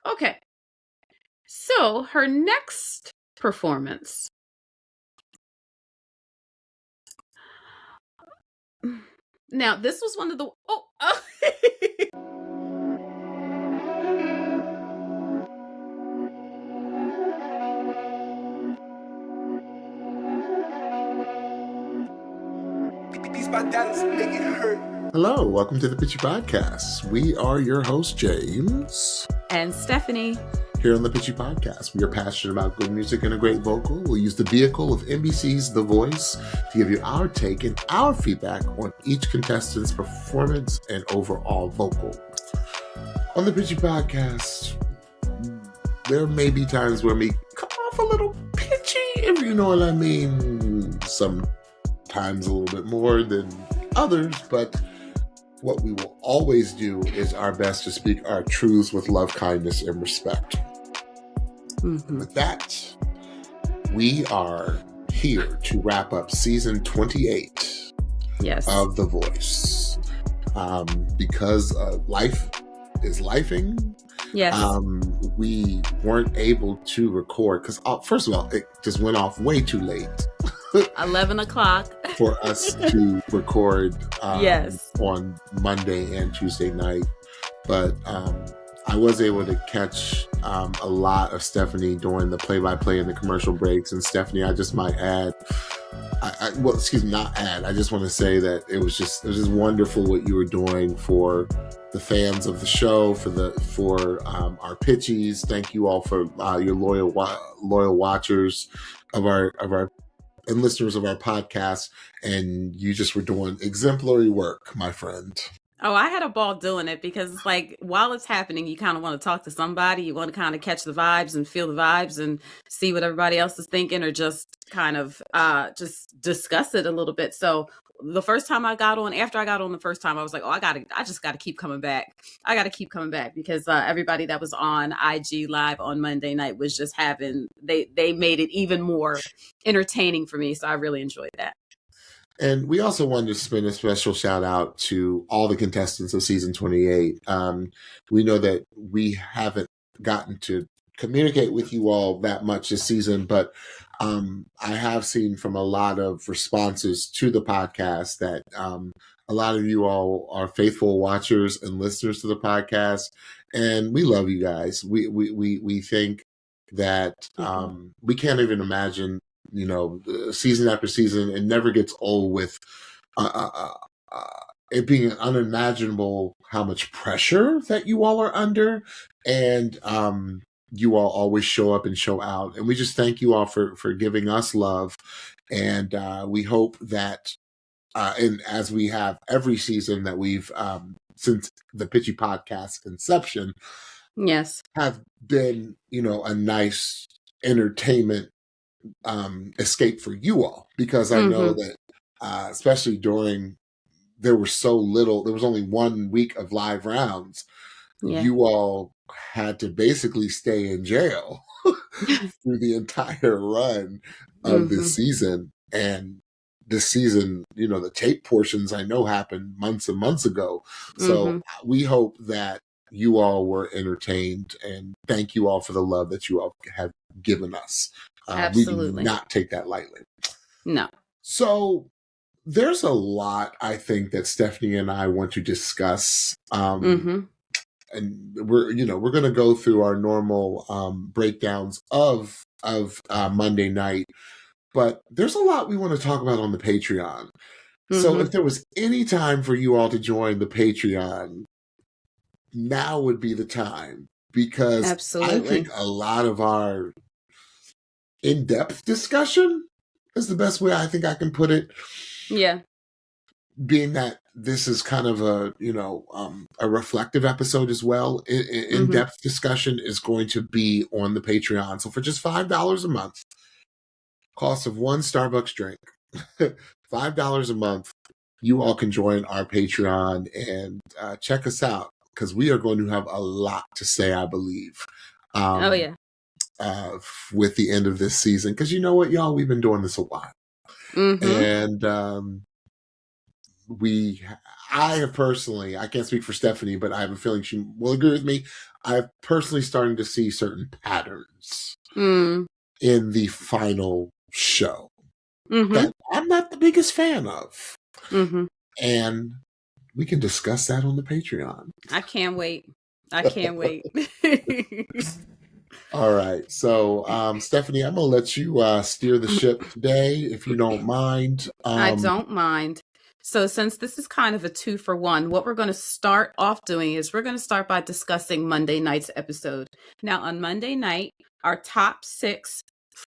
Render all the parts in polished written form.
Okay. So her next performance. Now, this was one of the Hello, welcome to the Pitchy Podcast. We are your hosts, James and Stephanie. Here on the Pitchy Podcast, we are passionate about good music and a great vocal. We'll use the vehicle of NBC's The Voice to give you our take and our feedback on each contestant's performance and overall vocal. On the Pitchy Podcast, there may be times where we come off a little pitchy, if you know what I mean. Sometimes a little bit more than others, but what we will always do is our best to speak our truths with love, kindness, and respect. Mm-hmm. With that, we are here to wrap up season 28 of The Voice. Because life is lifing. Yes. We weren't able to record because, first of all, it just went off way too late. 11 o'clock. For us to record on Monday and Tuesday night. But I was able to catch a lot of Stephanie during the play-by-play and the commercial breaks. And Stephanie, I just might add, I just want to say that it was just wonderful what you were doing for the fans of the show, for our pitchies. Thank you all for your loyal watchers of our and listeners of our podcast, and you just were doing exemplary work, my friend. Oh, I had a ball doing it because it's like while it's happening, you kind of want to talk to somebody. You want to kind of catch the vibes and feel the vibes and see what everybody else is thinking, or just kind of just discuss it a little bit. So the first time I got on, after I got on the first time, I was like, I just got to keep coming back. I got to keep coming back because everybody that was on IG Live on Monday night was just they made it even more entertaining for me. So I really enjoyed that. And we also wanted to spend a special shout out to all the contestants of season 28. We know that we haven't gotten to communicate with you all that much this season, but I have seen from a lot of responses to the podcast that a lot of you all are faithful watchers and listeners to the podcast, and we love you guys. We think that we can't even imagine, season after season. It never gets old with it being unimaginable how much pressure that you all are under, and you all always show up and show out. And we just thank you all for giving us love. And we hope that, and as we have every season that we've, since the Pitchy Podcast inception, have been, a nice entertainment escape for you all. Because I know that, especially there was only 1 week of live rounds. Yeah. You all had to basically stay in jail through the entire run of this season. And this season, the tape portions I know happened months and months ago. So we hope that you all were entertained, and thank you all for the love that you all have given us. Absolutely. We do not take that lightly. No. So there's a lot, I think, that Stephanie and I want to discuss. And we're going to go through our normal breakdowns of Monday night, but there's a lot we want to talk about on the Patreon. So if there was any time for you all to join the Patreon, now would be the time, because I think a lot of our in-depth discussion is the best way I think I can put it. Yeah. Being that this is kind of a reflective episode as well. In-depth discussion is going to be on the Patreon. So for just $5 a month, cost of one Starbucks drink, $5 a month, you all can join our Patreon and check us out, because we are going to have a lot to say, I believe. With the end of this season. Because you know what, y'all, we've been doing this a while. And I have personally, I can't speak for Stephanie, but I have a feeling she will agree with me. I've personally starting to see certain patterns Mm. in the final show Mm-hmm. that I'm not the biggest fan of. Mm-hmm. And we can discuss that on the Patreon. I can't wait. I can't wait. All right. So, Stephanie, I'm going to let you steer the ship today, if you don't mind. I don't mind. So, since this is kind of a 2-for-1, what we're going to start off doing is we're going to start by discussing Monday night's episode. Now, on Monday night, our top 6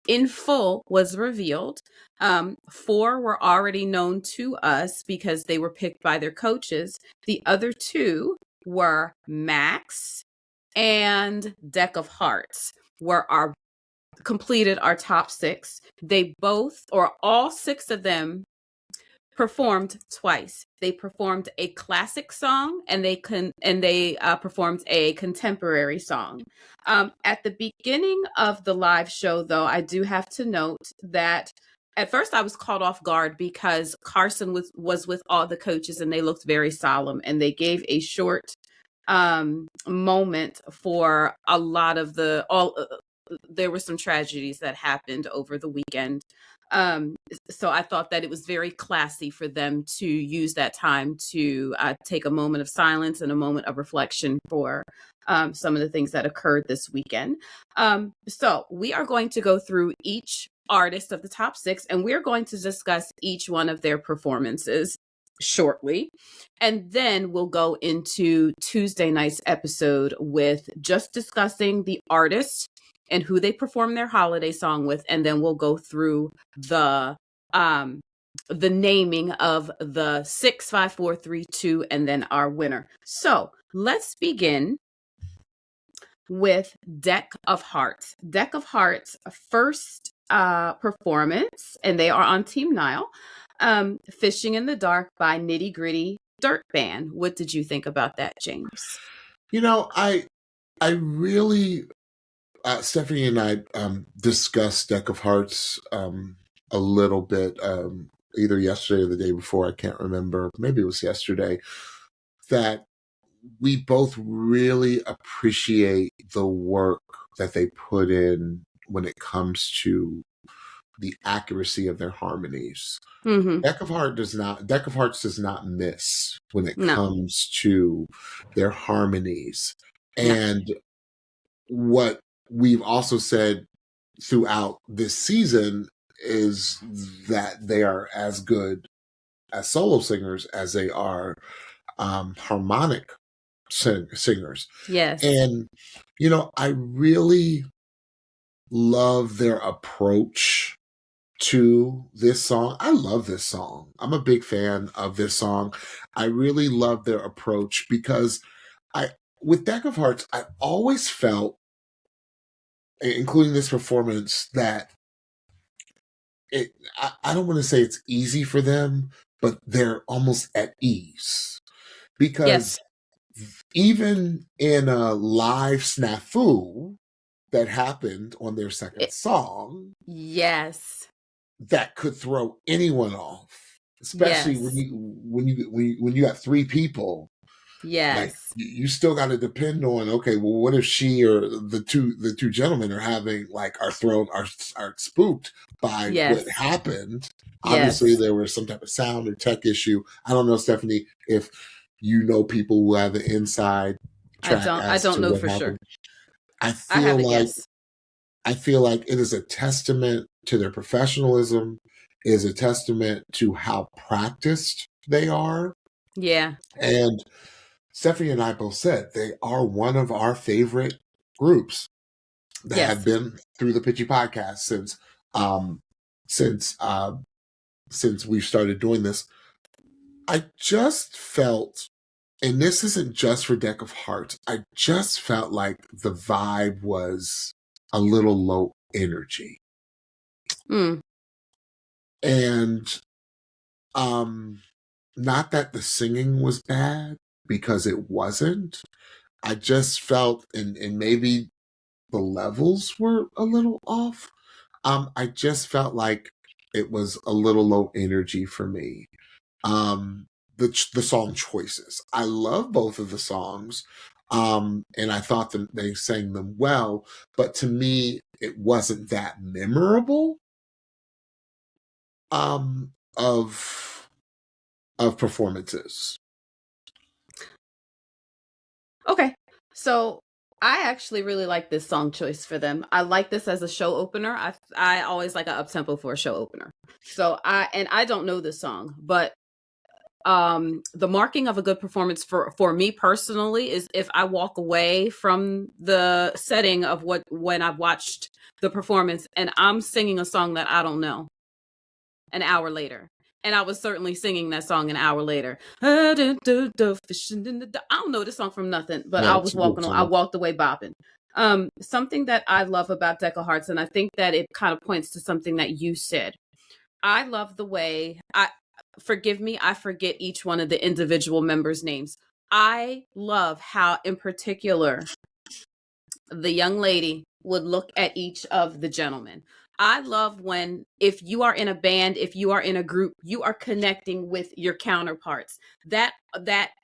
in full was revealed. 4 were already known to us because they were picked by their coaches. The other 2 were Max and Deck of Hearts, were our completed our top 6. They both, or all 6 of them, performed twice. They performed a classic song and they performed a contemporary song. At the beginning of the live show, though, I do have to note that at first I was caught off guard because Carson was with all the coaches and they looked very solemn, and they gave a short moment for a lot of there were some tragedies that happened over the weekend. So I thought that it was very classy for them to use that time to take a moment of silence and a moment of reflection for some of the things that occurred this weekend. So we are going to go through each artist of the top 6, and we're going to discuss each one of their performances shortly. And then we'll go into Tuesday night's episode with just discussing the artist and who they perform their holiday song with, and then we'll go through the naming of the 6, 5, 4, 3, 2, and then our winner. So let's begin with Deck of Hearts. Deck of Hearts' first performance, and they are on Team Nile. Fishing in the Dark by Nitty Gritty Dirt Band. What did you think about that, James? You know, I really, Stephanie and I discussed Deck of Hearts a little bit, either yesterday or the day before. I can't remember. Maybe it was yesterday. That we both really appreciate the work that they put in when it comes to the accuracy of their harmonies. Mm-hmm. Deck of Hearts does not miss when it No. comes to their harmonies. No. And what we've also said throughout this season is that they are as good as solo singers as they are harmonic singers. Yes. And, you know, I really love their approach to this song. I love this song. I'm a big fan of this song. I really love their approach because with Deck of Hearts, I always felt, including this performance, that I don't want to say it's easy for them, but they're almost at ease. Because even in a live snafu that happened on their second song, yes, that could throw anyone off, especially when you got 3 people. Yes, like you still got to depend on, okay, well, what if she or the two gentlemen are spooked by what happened? Obviously, there was some type of sound or tech issue. I don't know, Stephanie, if you know people who have the inside track. I don't know for sure. I feel like it is a testament to their professionalism. It is a testament to how practiced they are. Yeah. And Stephanie and I both said they are one of our favorite groups that have been through the Pitchy podcast since we've started doing this. I just felt, and this isn't just for Deck of Hearts, I just felt like the vibe was a little low energy. Mm. And not that the singing was bad, because it wasn't. I just felt, and maybe the levels were a little off. I just felt like it was a little low energy for me. the song choices. I love both of the songs, and I thought that they sang them well, but to me, it wasn't that memorable um, of performances. Okay. So I actually really like this song choice for them. I like this as a show opener. I always like an up tempo for a show opener. So I don't know this song, but the marking of a good performance for me personally is if I walk away from the setting of when I've watched the performance and I'm singing a song that I don't know an hour later. And I was certainly singing that song an hour later. I don't know this song from nothing, but No, I it's was a good walking. I song. walked away bopping. Something that I love about DEK of Hearts, and I think that it kind of points to something that you said. I love the way I forgive me, I forget each one of the individual members' names. I love how, in particular, the young lady would look at each of the gentlemen. I love when, if you are in a band, if you are in a group, you are connecting with your counterparts. That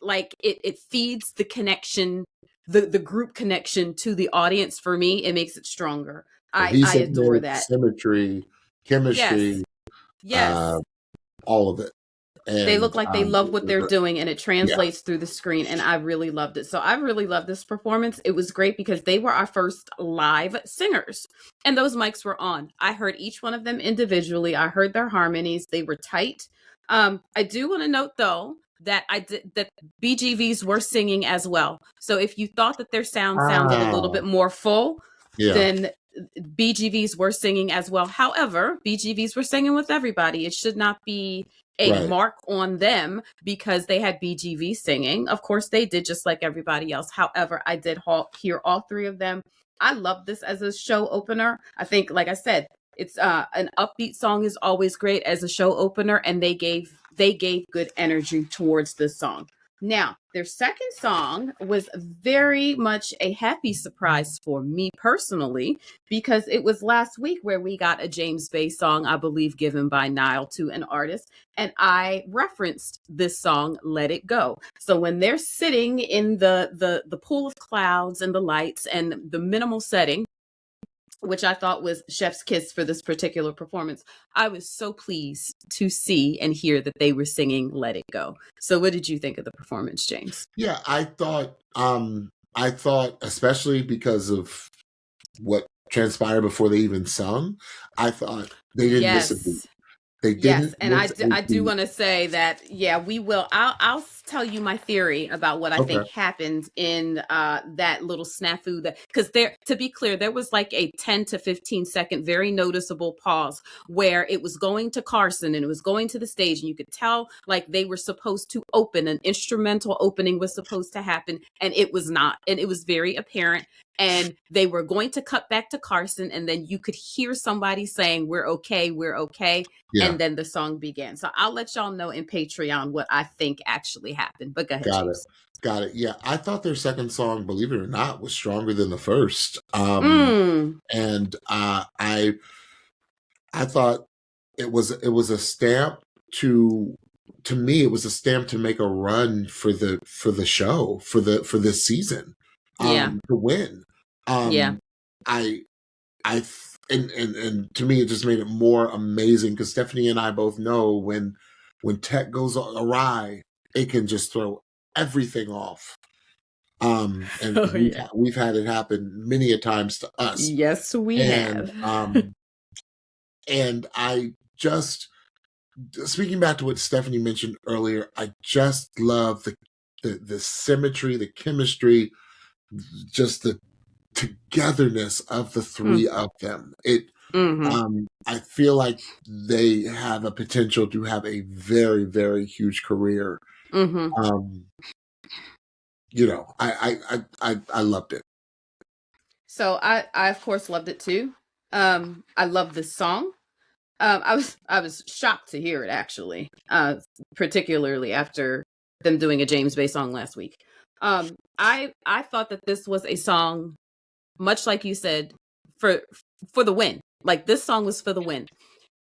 like it feeds the connection, the group connection to the audience. For me, it makes it stronger. Well, I he's in adore there, that. symmetry, Yes, chemistry, uh, yes. all of it. They look And like they love what they're doing, and it yeah, translates through the screen, and I really loved it. So I really loved this performance. It was great because they were our first live singers, and those mics were on. I heard each one of them individually. I heard their harmonies. They were tight. I do want to note though that I did that BGVs were singing as well. So if you thought that their sound sounded a little ah, bit more full, yeah, then BGVs were singing as well. However, BGVs were singing with everybody. It should not be a right. mark on them because they had BGV singing. Of course, they did just like everybody else. However, I did hear all three of them. I love this as a show opener. I think, like I said, it's an upbeat song is always great as a show opener, and they gave good energy towards this song. Now, their second song was very much a happy surprise for me personally because it was last week where we got a James Bay song, I believe, given by Nile to an artist. And I referenced this song, Let It Go. So when they're sitting in the pool of clouds and the lights and the minimal setting, which I thought was chef's kiss for this particular performance, I was so pleased to see and hear that they were singing Let It Go. So what did you think of the performance, James? Yeah, I thought, especially because of what transpired before they even sung, I thought they didn't miss a beat. Yes. They Yes, didn't and miss a I do beat. want to say that yeah, we will. I'll tell you my theory about what I Okay. think happened in that little snafu, that because there, to be clear, there was like a 10 to 15-second very noticeable pause where it was going to Carson and it was going to the stage, and you could tell like they were supposed to open, an instrumental opening was supposed to happen, and it was not, and it was very apparent, and they were going to cut back to Carson, and then you could hear somebody saying, we're okay, Yeah, and then the song began. So I'll let y'all know in Patreon what I think actually happened. But go ahead, got it. James. Got it. Yeah, I thought their second song, believe it or not, was stronger than the first. Mm. And I thought it was a stamp to to me it was a stamp to make a run for the show for this season, Yeah. to win. Yeah. Um, I I and to me it just made it more amazing because Stephanie and I both know when tech goes awry, it can just throw everything off. And Oh yeah. we've had it happen many a times to us. Yes, we And have. I just, speaking back to what Stephanie mentioned earlier, I just love the symmetry, the chemistry, just the togetherness of the three Mm. of them. It Mm-hmm. I feel like they have a potential to have a very, very huge career. Mm-hmm. Um, I loved it. So I of course loved it too. I love this song. I was shocked to hear it actually, particularly after them doing a James Bay song last week. I thought that this was a song, much like you said, for for the win. Like this song was for the win,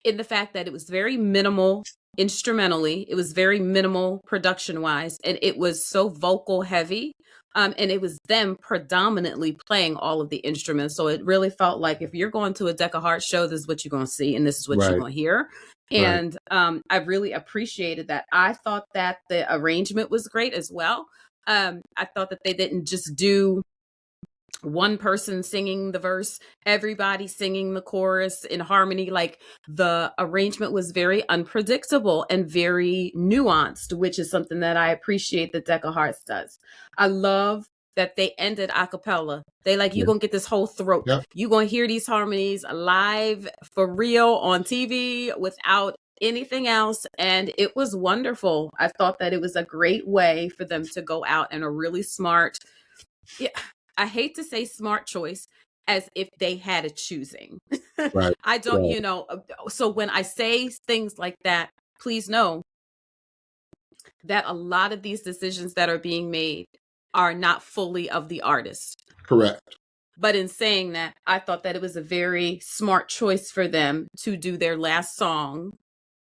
in the fact that it was very minimal. instrumentally. It was very minimal production wise, and it was so vocal heavy. And it was them predominantly playing all of the instruments. So it really felt like if you're going to a DEK of Hearts show, this is what you're going to see, and this is what you're Right. going to hear. Right. And I really appreciated that. I thought that the arrangement was great as well. I thought that they didn't just do one person singing the verse, everybody singing the chorus in harmony. Like, the arrangement was very unpredictable and very nuanced, which is something that I appreciate that DEK of Hearts does. I love that they ended a cappella. They like, you're Yeah. going to get this whole throat. Yep. You're going to hear these harmonies live for real on TV without anything else. And it was wonderful. I thought that it was a great way for them to go out in a really smart, yeah, I hate to say smart choice, as if they had a choosing. Right. I don't, Right. so when I say things like that, please know that a lot of these decisions that are being made are not fully of the artist. Correct. But in saying that, I thought that it was a very smart choice for them to do their last song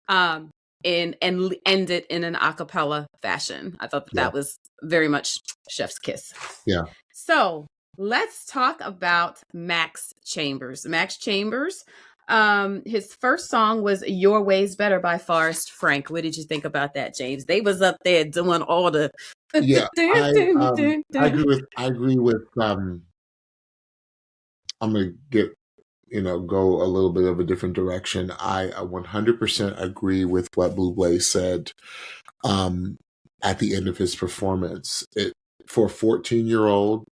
and end it in an a cappella fashion. I thought that Yeah. that was very much chef's kiss. Yeah. So let's talk about Max Chambers. Max Chambers, his first song was Your Way's Better by Forrest Frank. What did you think about that, James? They was up there doing all the Yeah. I agree with I'm gonna get go a little bit of a different direction. I 100% agree with what Blue Blaze said at the end of his performance. For a 14-year-old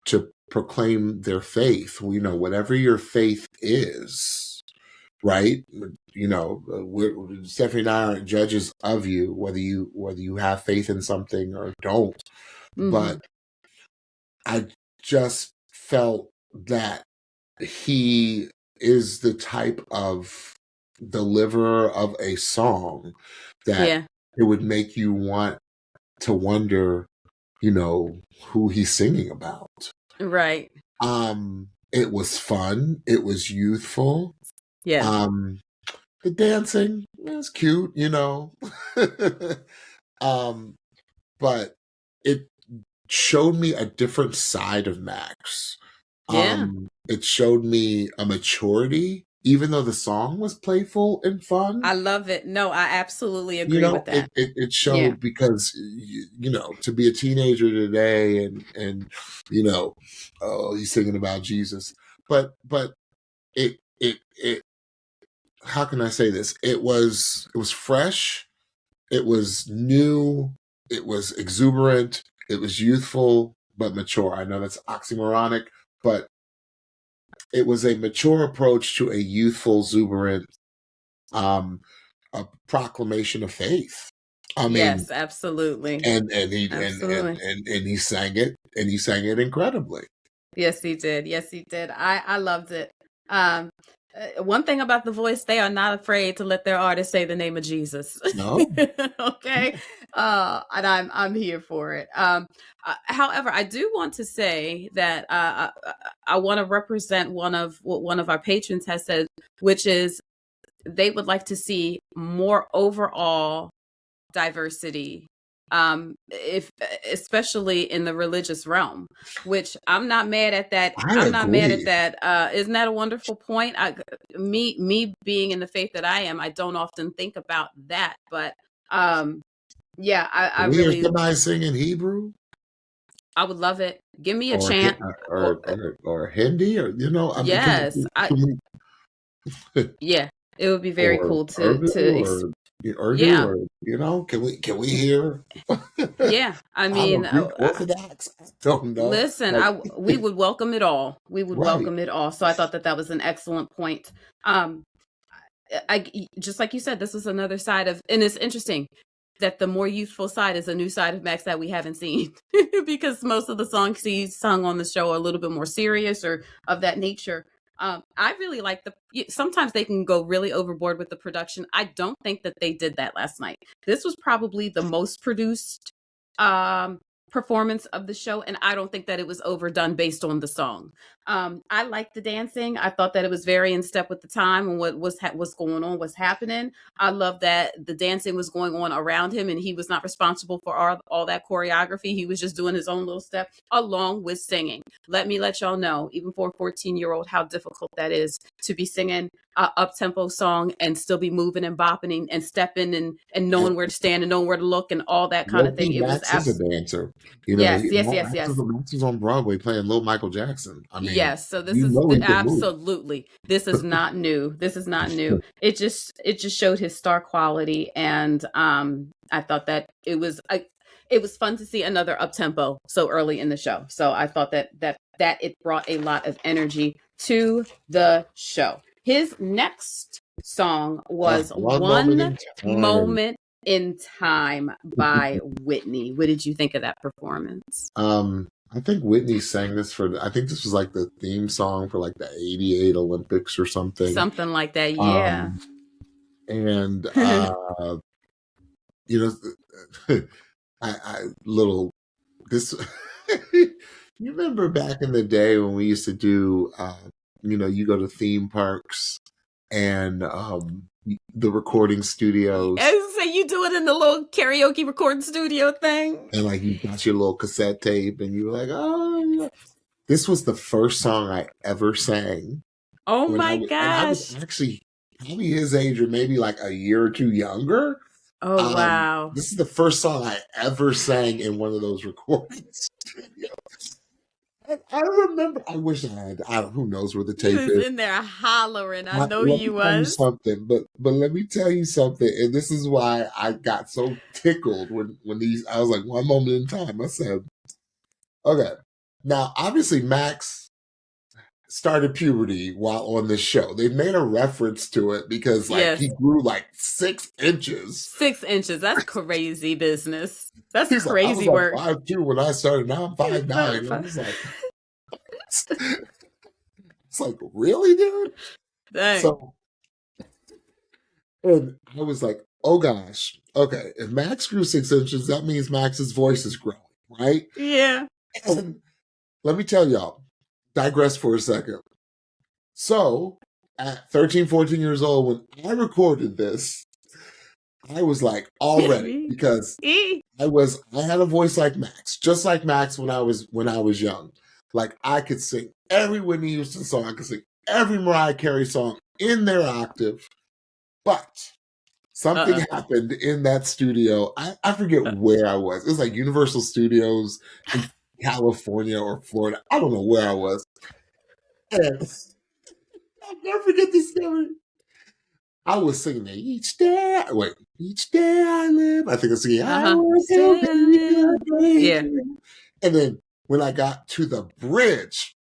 to proclaim their faith, whatever your faith is, right? Stephanie and I aren't judges of you, whether you have faith in something or don't. But I just felt that he is the type of deliverer of a song that it would make you want to wonder, who he's singing about. Right. It was fun. It was youthful. Yeah. The dancing is cute, but it showed me a different side of Max. Yeah. It showed me a maturity, even though the song was playful and fun. I love it. No, I absolutely agree with that. It showed because, to be a teenager today and he's singing about Jesus, but it how can I say this? It was fresh. It was new. It was exuberant. It was youthful, but mature. I know that's oxymoronic, but it was a mature approach to a youthful, exuberant, a proclamation of faith. I mean, yes, absolutely. And he sang it, and he sang it incredibly. Yes, he did. Yes, he did. I loved it. One thing about The Voice, they are not afraid to let their artists say the name of Jesus. No. Okay. And I'm here for it. However, I do want to say that I want to represent what one of our patrons has said, which is they would like to see more overall diversity, especially in the religious realm, which I'm not mad at that. I'm not mad at that. Isn't that a wonderful point? Me being in the faith that I am, I don't often think about that, but yeah, I really hear somebody sing in Hebrew. I would love it. Give me a chant or Hindi, or yes, yeah, it would be very cool to Urdu, or can we hear? Yeah, I mean, Orthodox. I don't know. Listen, we would welcome it all. We would welcome it all. So I thought that was an excellent point. I just like you said, this was another side of, and it's interesting that the more youthful side is a new side of Max that we haven't seen because most of the songs he's sung on the show are a little bit more serious or of that nature. I really like sometimes they can go really overboard with the production. I don't think that they did that last night. This was probably the most produced performance of the show, and I don't think that it was overdone based on the song. I liked the dancing. I thought that it was very in step with the time and what's going on, what's happening. I love that the dancing was going on around him, and he was not responsible for all that choreography. He was just doing his own little step along with singing. Let me let y'all know, even for a 14-year-old, how difficult that is to be singing a up-tempo song and still be moving and bopping and stepping and knowing where to stand and knowing where to look and all that kind of thing. It was Max is a dancer. You know, yes. Max is on Broadway playing Little Michael Jackson. I mean, yes. So this you is know he can move. absolutely. This is not new. This is not new. It just showed his star quality, and I thought that it was fun to see another up tempo so early in the show. So I thought that it brought a lot of energy to the show. His next song was One Moment in Time by Whitney. What did you think of that performance? I think Whitney sang this I think this was like the theme song for like the 88 Olympics or something. Something like that, yeah. And, you know, you remember back in the day when we used to do, you know, you go to theme parks and the recording studios. I say you do it in the little karaoke recording studio thing. And like you got your little cassette tape and you were like, oh, yeah. This was the first song I ever sang. Oh my gosh. And I was actually probably his age or maybe like a year or two younger. Oh, wow. This is the first song I ever sang in one of those recording studios. I remember. I wish I had. Who knows where the tape is? He was in there hollering. I know he was. Something, but let me tell you something. And this is why I got so tickled when I was like, one moment in time. I said, okay. Now, obviously, Max started puberty while on this show. They made a reference to it because he grew like 6 inches. 6 inches. That's crazy business. That's crazy work. I was like 5'2" when I started. Now I'm 5'9". I was like, it's like, really, dude? Dang. So, and I was like, oh gosh, okay. If Max grew 6 inches, that means Max's voice is growing, right? Yeah. And let me tell y'all, digress for a second. So, at 13, 14 years old, when I recorded this, I was like all ready because I had a voice like Max, just like Max when I was young. Like I could sing every Whitney Houston song, I could sing every Mariah Carey song in their octave, but something happened in that studio. I forget where I was. It was like Universal Studios in California or Florida. I don't know where I was. And I'll never forget this story. I was singing there, each day I live. I think I was singing, yeah. And then when I got to the bridge,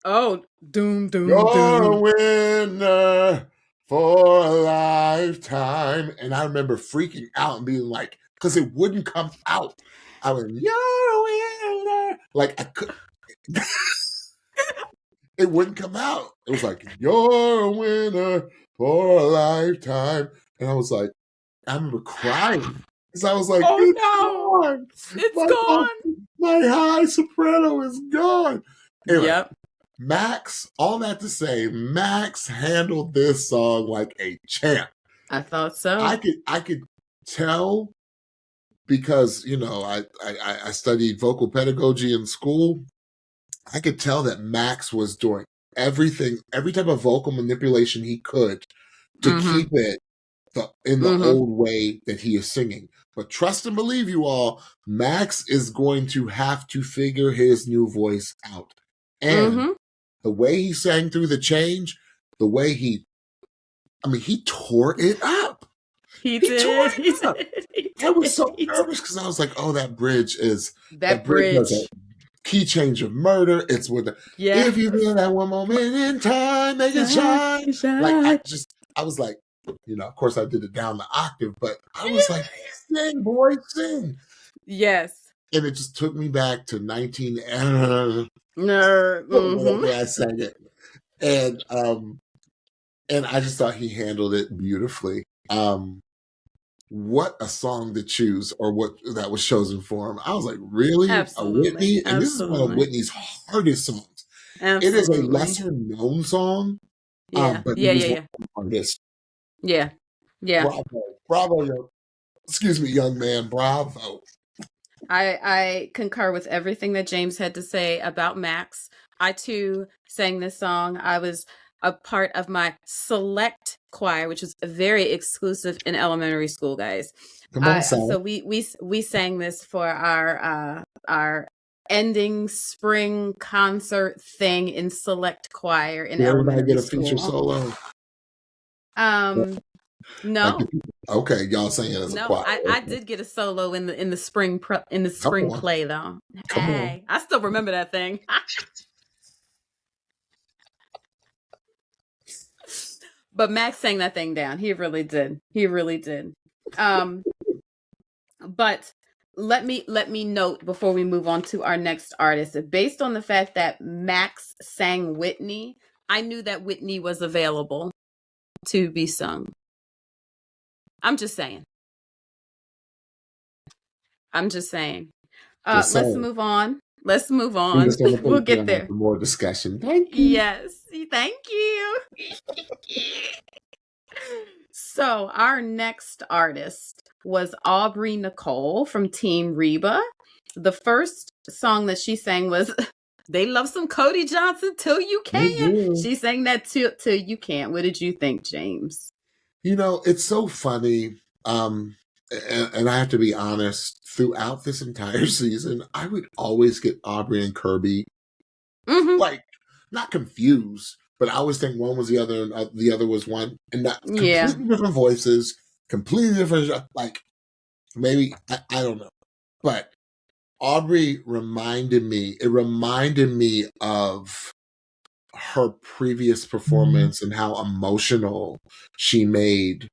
oh, doom, you're a winner for a lifetime. And I remember freaking out and being like, because it wouldn't come out. I went, you're a winner. Like I could. It wouldn't come out. It was like, you're a winner for a lifetime. And I was like, I remember crying. Because I was like, oh no, it's gone. My high soprano is gone. Anyway, yep. Max, all that to say, Max handled this song like a champ. I thought so. I could tell because, you know, I studied vocal pedagogy in school. I could tell that Max was doing everything, every type of vocal manipulation he could to keep it in the old way that he is singing. But trust and believe, you all, Max is going to have to figure his new voice out. And the way he sang through the change, the way he tore it up. He did. I was so nervous because I was like, oh, that bridge is... That bridge. Key change of murder. It's with if you feel that one moment in time, make it shine. Like I was like, you know, of course I did it down the octave, but I was like, sing, boy, sing. Yes. And it just took me back to 19. I sang it, and I just thought he handled it beautifully. what a song to choose, or what that was chosen for him. I was like, really? A Absolutely. Whitney? And this is one of Absolutely. Whitney's hardest songs. It is a Absolutely. lesser known song, Yeah. but Yeah. it is Yeah. one Yeah. of the hardest. Yeah. Yeah. Bravo. Bravo, excuse me, young man. Bravo. I concur with everything that James had to say about Max. I too sang this song. I was a part of my select choir, which was very exclusive in elementary school, guys. Come on, Sal. So we sang this for our ending spring concert thing in select choir in Did everybody elementary get a feature school. solo? Um, Like, no, okay, y'all sing it as a no, choir. I did get a solo in the spring in the Come spring on. play though. Come on. Hey, I still remember that thing. But Max sang that thing down. He really did. He really did. Um, but let me note before we move on to our next artist. Based on the fact that Max sang Whitney, I knew that Whitney was available to be sung. I'm just saying. I'm just saying. Just Let's saying. move on. Let's move We on. just want to put We'll it get down there. for more discussion. Thank you. Yes. Thank you. So, our next artist was Aubrey Nicole from Team Reba. The first song that she sang was They Love Some Cody Johnson Till You They Can. do. She sang that till you can't. What did you think, James? It's so funny. And I have to be honest, throughout this entire season, I would always get Aubrey and Kirby, Mm-hmm. like, not confused, but I always think one was the other and the other was one. And that Yeah. completely different voices, completely different, like, maybe, I don't know. But Aubrey it reminded me of her previous performance and how emotional she made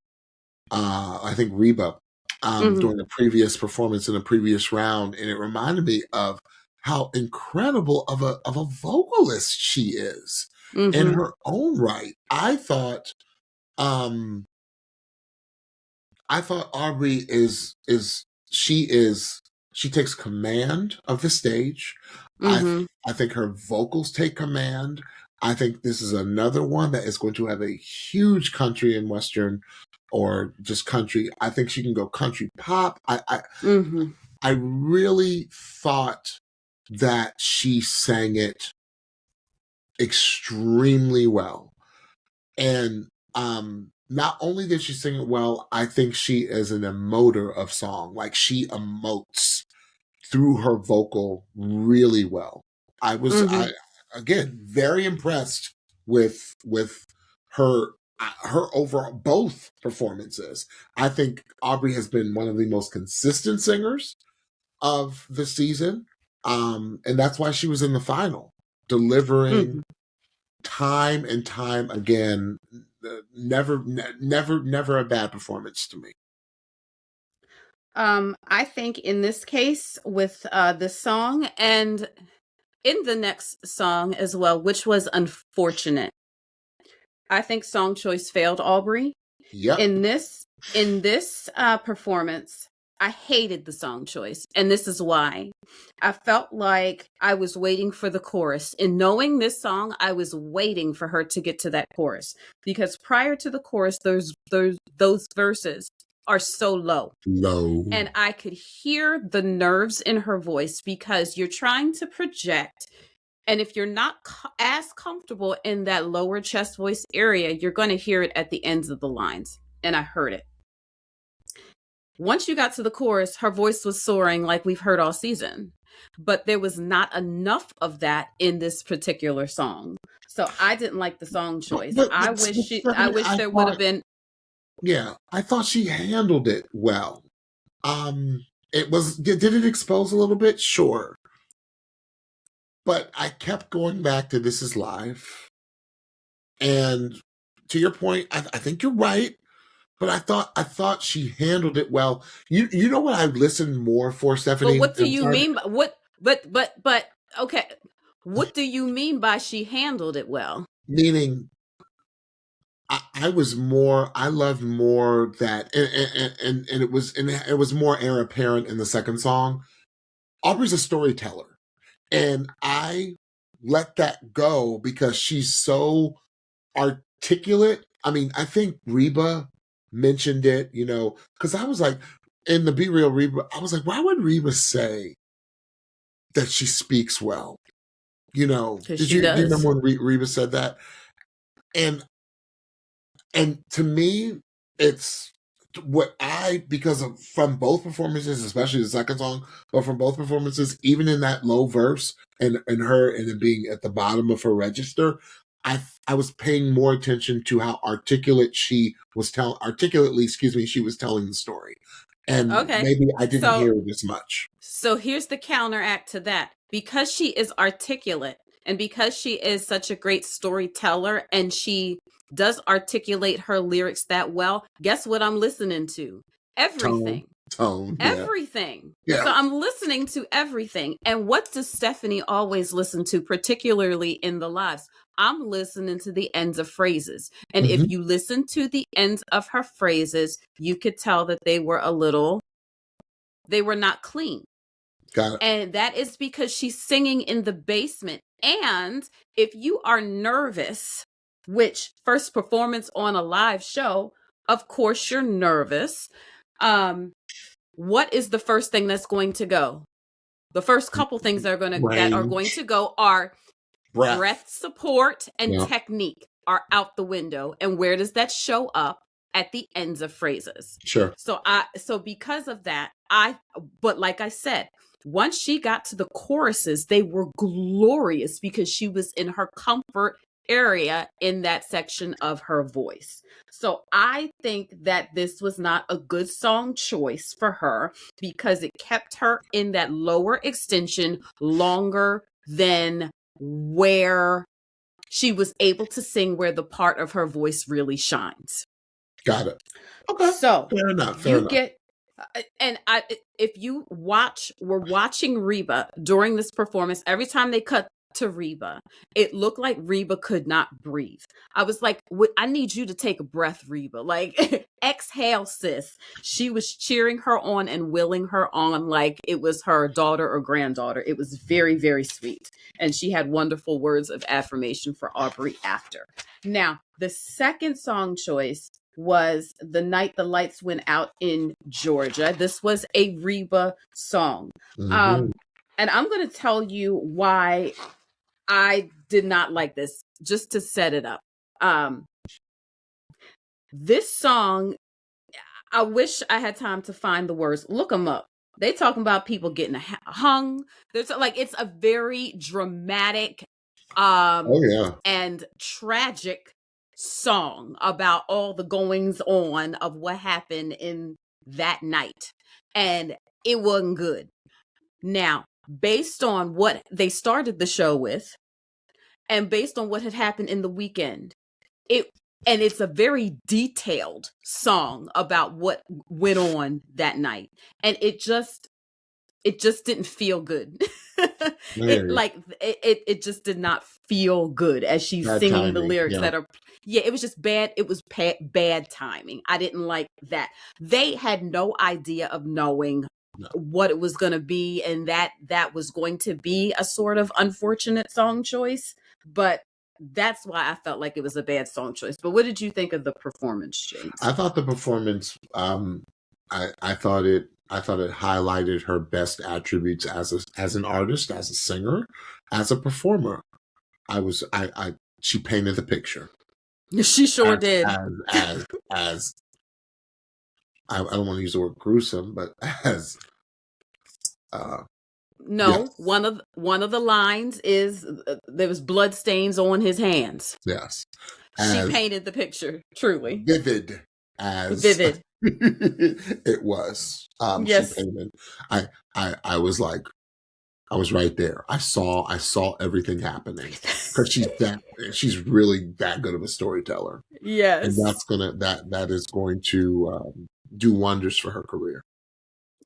I think Reba Mm-hmm. during the previous performance in the previous round, and it reminded me of how incredible of a vocalist she is in Mm-hmm. her own right. Um I thought Aubrey she takes command of the stage. Mm-hmm. I think her vocals take command. I think this is another one that is going to have a huge country and western, or just country. I think she can go country pop. Mm-hmm. I really thought that she sang it extremely well. And not only did she sing it well, I think she is an emoter of song. Like, she emotes through her vocal really well. Mm-hmm. I again very impressed with her her overall both performances. I think Aubrey has been one of the most consistent singers of the season. And that's why she was in the final, delivering Mm-hmm. time and time again. Never a bad performance to me. I think in this case with this song and in the next song as well, which was unfortunate. I think song choice failed Aubrey. Yep. In this performance, I hated the song choice, and this is why. I felt like I was waiting for the chorus. In knowing this song, I was waiting for her to get to that chorus, because prior to the chorus, those verses are so low. Low. And I could hear the nerves in her voice, because you're trying to project. And if you're not as comfortable in that lower chest voice area, you're going to hear it at the ends of the lines. And I heard it. Once you got to the chorus, her voice was soaring like we've heard all season. But there was not enough of that in this particular song. So I didn't like the song choice. I Stephanie, wish there would have been. yeah, I thought she handled it well. It was, did it expose a little bit? Sure. But I kept going back to This Is Live. And to your point, I think you're right. But I thought she handled it well. You know what I listened more for, But Stephanie? what do I'm you sorry. mean? What? But okay. What do you mean by she handled it well? Meaning, I was more. I loved more that, and it was more air apparent in the second song. Aubrey's a storyteller, and I let that go because she's so articulate. I mean, I think Reba mentioned it, because I was like, in the Be Real Reba, I was like, why would Reba say that she speaks well? Because Did she you do you remember does. when Reba said that? And and to me, it's what I because of from both performances, especially the second song, but from both performances, even in that low verse and her and it being at the bottom of her register, I was paying more attention to how articulately, excuse me, she was telling the story. And Okay. maybe I didn't So hear it as much. so here's the counteract to that. Because she is articulate and because she is such a great storyteller and she does articulate her lyrics that well, guess what I'm listening to? Tone, Everything. tone, yeah. Everything. Yeah. So I'm listening to everything. And what does Stephanie always listen to, particularly in the lives? I'm listening to the ends of phrases. And if Hmm. you listen to the ends of her phrases, you could tell that they were not clean. Got it. And that is because she's singing in the basement. And if you are nervous, which first performance on a live show, of course you're nervous. Um, what is the first thing that's going to go? The first couple things that are going Range, to go are breath. breath support and Yeah, technique are out the window. And where does that show up? At the ends of phrases. sure. So because of that, but like I said, once she got to the choruses, they were glorious because she was in her comfort area in that section of her voice. So I think that this was not a good song choice for her because it kept her in that lower extension longer than where she was able to sing where the part of her voice really shines. Got it. Okay. So Fair enough. Fair you enough. get, and if you were watching Reba during this performance, every time they cut to Reba, it looked like Reba could not breathe. I was like, I need you to take a breath, Reba. Like, exhale, sis. She was cheering her on and willing her on like it was her daughter or granddaughter. It was very, very sweet. And she had wonderful words of affirmation for Aubrey after. Now, the second song choice was The Night the Lights Went Out in Georgia. This was a Reba song. Hmm. Um, and I'm going to tell you why I did not like this, just to set it up. This song, I wish I had time to find the words. Look them up. They talking about people getting hung. There's like it's a very dramatic Oh yeah. and tragic song about all the goings on of what happened in that night. And it wasn't good. Now, based on what they started the show with and based on what had happened in the weekend, it and it's a very detailed song about what went on that night. And it just didn't feel good. There you It just did not feel good as she's Bad singing the timing. lyrics Yeah. that are yeah, it was just bad. It was bad timing. I didn't like that. They had no idea of knowing No. what it was going to be and that was going to be a sort of unfortunate song choice, but that's why I felt like it was a bad song choice. But what did you think of the performance, James? I thought the performance. I thought it highlighted her best attributes as an artist, as a singer, as a performer. She painted the picture. She sure As did. as I don't want to use the word gruesome, but as No, yes, one of the lines is there was blood stains on his hands. yes, She as painted the picture, truly. vivid as Vivid. it was. She Yes. painted. I was like, I was right there. I saw everything happening because she's really that good of a storyteller, and Yes. that is going to do wonders for her career.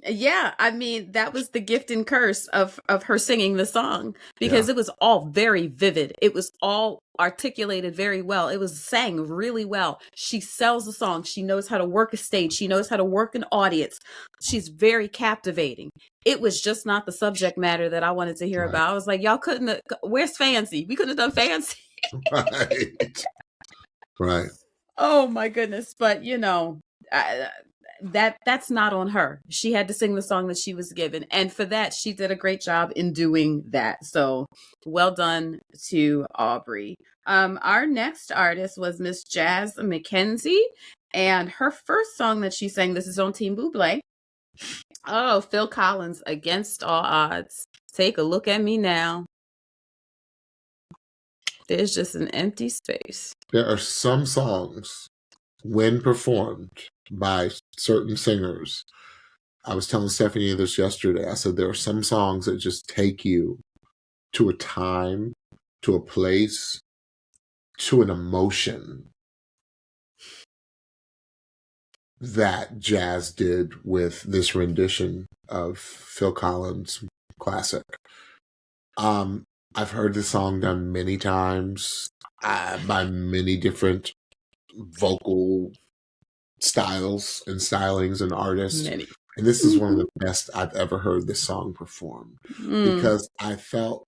Yeah, I mean, that was the gift and curse of her singing the song, Yeah, because it was all very vivid. It was all articulated very well. It was sang really well. She sells the song. She knows how to work a stage. She knows how to work an audience. She's very captivating. It was just not the subject matter that I wanted to hear right, about. I was like, y'all couldn't have, where's Fancy? We couldn't have done Fancy. right, right. Oh my goodness. But I, that's not on her. She had to sing the song that she was given. And for that, she did a great job in doing that. So well done to Aubrey. Our next artist was Miss Jazz McKenzie. And her first song that she sang, this is on Team Buble. Oh, Phil Collins, Against All Odds. Take a look at me now. There's just an empty space. There are some songs, when performed by certain singers. I was telling Stephanie this yesterday. I said there are some songs that just take you to a time, to a place, to an emotion that Jazz did with this rendition of Phil Collins' classic. I've heard this song done many times by many different vocal styles and stylings and artists. Many. And this is one of the best I've ever heard this song performed, because I felt,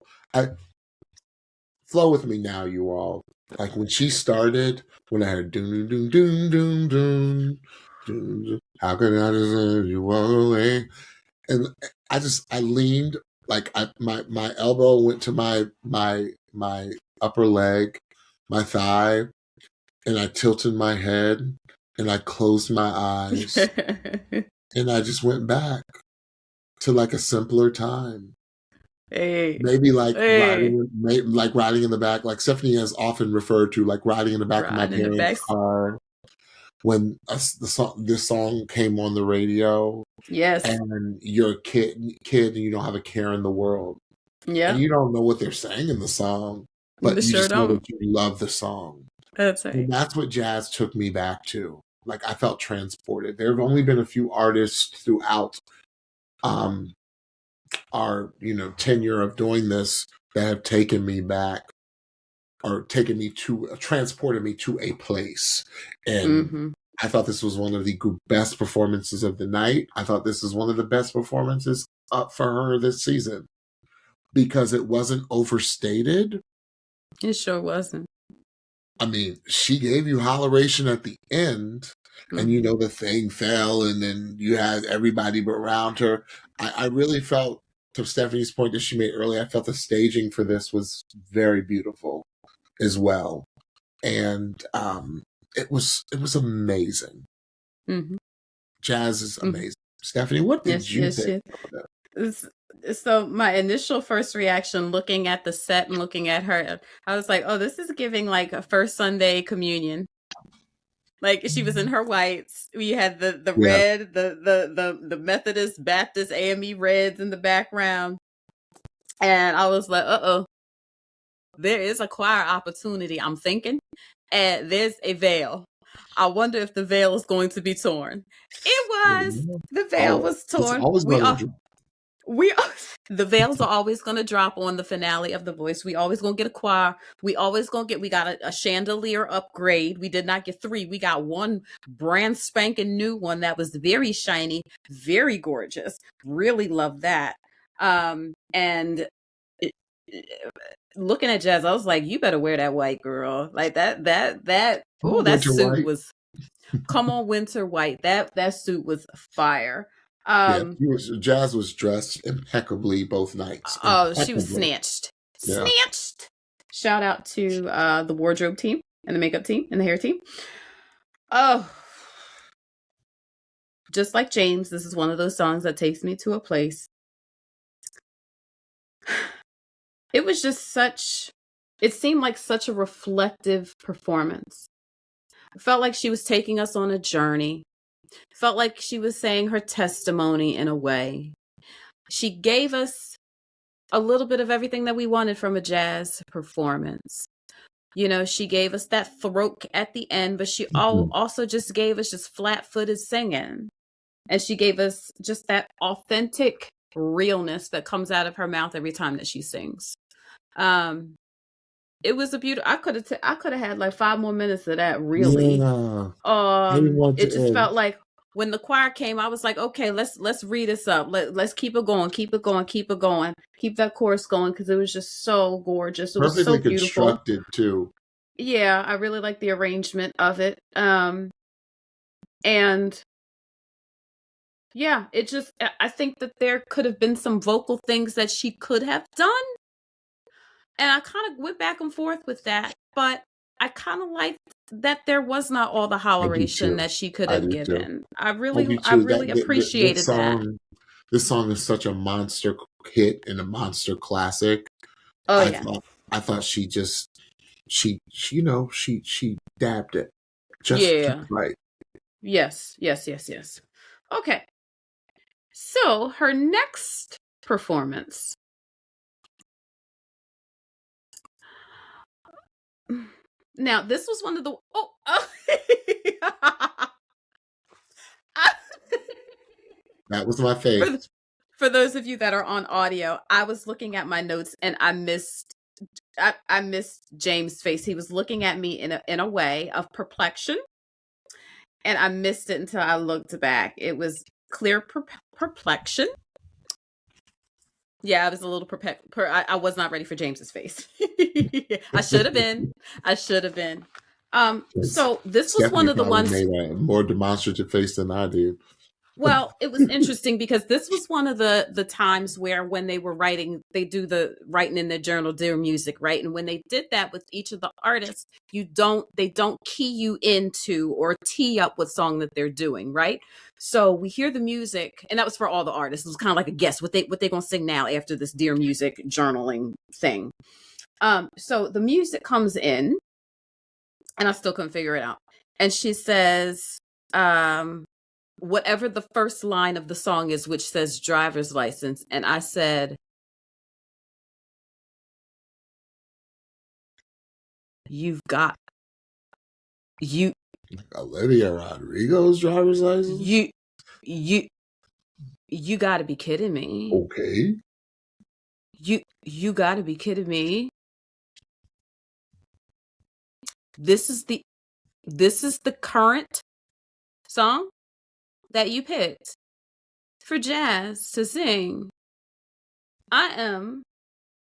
flow with me now, you all. Like when she started, when I heard doom doom doom doom doom doom, how can I just let you walk away? And I leaned, like my elbow went to my upper leg, my thigh, and I tilted my head and I closed my eyes and I just went back to like a simpler time. Hey. Maybe like Hey. riding in the back, like Stephanie has often referred to, like riding in the back of my Riding in the back. parents' car when this song came on the radio. Yes. And you're a kid and you don't have a care in the world. Yeah. And you don't know what they're saying in the song, but you sure just know don't. that you love the song. That's right. And that's what Jazz took me back to. Like I felt transported. There have only been a few artists throughout our tenure of doing this that have taken me back, or transported me to a place. And I thought this was one of the best performances of the night. I thought this is one of the best performances up for her this season, because it wasn't overstated. It sure wasn't. I mean, she gave you holleration at the end, and the thing fell, and then you had everybody around her. I really felt, to Stephanie's point that she made earlier, I felt the staging for this was very beautiful as well. And it was amazing. Jazz is amazing. Stephanie, what did you think of that? So my initial first reaction, looking at the set and looking at her, I was like, oh, this is giving like a first Sunday communion. Like she was in her whites. We had the red, the Methodist, Baptist, AME reds in the background. And I was like, uh-oh, there is a choir opportunity, I'm thinking. And there's a veil. I wonder if the veil is going to be torn. It was. The veil was torn. The veils are always going to drop on the finale of The Voice. We always going to get a choir. We got a chandelier upgrade. We did not get 3. We got one brand spanking new one that was very shiny, very gorgeous. Really love that. And looking at Jazz, I was like, you better wear that white, girl. Like that suit was, come on, winter white. That suit was fire. Jazz was dressed impeccably both nights. Oh, she was snatched. Yeah. Snatched. Shout out to the wardrobe team and the makeup team and the hair team. Oh, just like James, this is one of those songs that takes me to a place. It was just it seemed like such a reflective performance. It felt like she was taking us on a journey. Felt like she was saying her testimony in a way. She gave us a little bit of everything that we wanted from a jazz performance. She gave us that throat at the end, but she also just gave us just flat-footed singing. And she gave us just that authentic realness that comes out of her mouth every time that she sings. It was a beautiful. I could have had like 5 more minutes of that. Really. Yeah. I didn't want It to just end. felt like when the choir came, I was like, okay, let's read this up. Let's keep it going, keep it going, keep it going, keep that chorus going because it was just so gorgeous. It was so Perfectly beautiful. constructed too. Yeah, I really like the arrangement of it. And yeah, it just I think that there could have been some vocal things that she could have done. And I kind of went back and forth with that, but I kind of liked that there was not all the I do holleration too. that she could I have do too. given. I do I too. really This appreciated that. song, this song is such a monster hit and a monster classic. Oh I yeah. thought, I thought she dabbed it just Yeah. right. Yes, yes, yes, yes. Okay. So her next performance. Now, this was one of the That was my for, fave. for those of you that are on audio, I was looking at my notes and I missed James' face. He was looking at me in a way of perplexion, and I missed it until I looked back. It was clear perplexion. Yeah, I was a little I was not ready for James's face. I should have been. I should have been. So this was one Stephanie of the probably ones. made a more demonstrative face than I did. Well, it was interesting because this was one of the times where when they were writing, they do the writing in their journal, dear music, right? And when they did that with each of the artists, they don't key you into or tee up what song that they're doing, right? So we hear the music, and that was for all the artists. It was kind of like a guess what they gonna sing now after this dear music journaling thing. So the music comes in, and I still couldn't figure it out. And she says, whatever the first line of the song is, which says driver's license. And I said, you've got, you, Olivia Rodrigo's driver's license? you, you gotta be kidding me. Okay. You gotta be kidding me. This is the current song that you picked for Jazz to sing. I am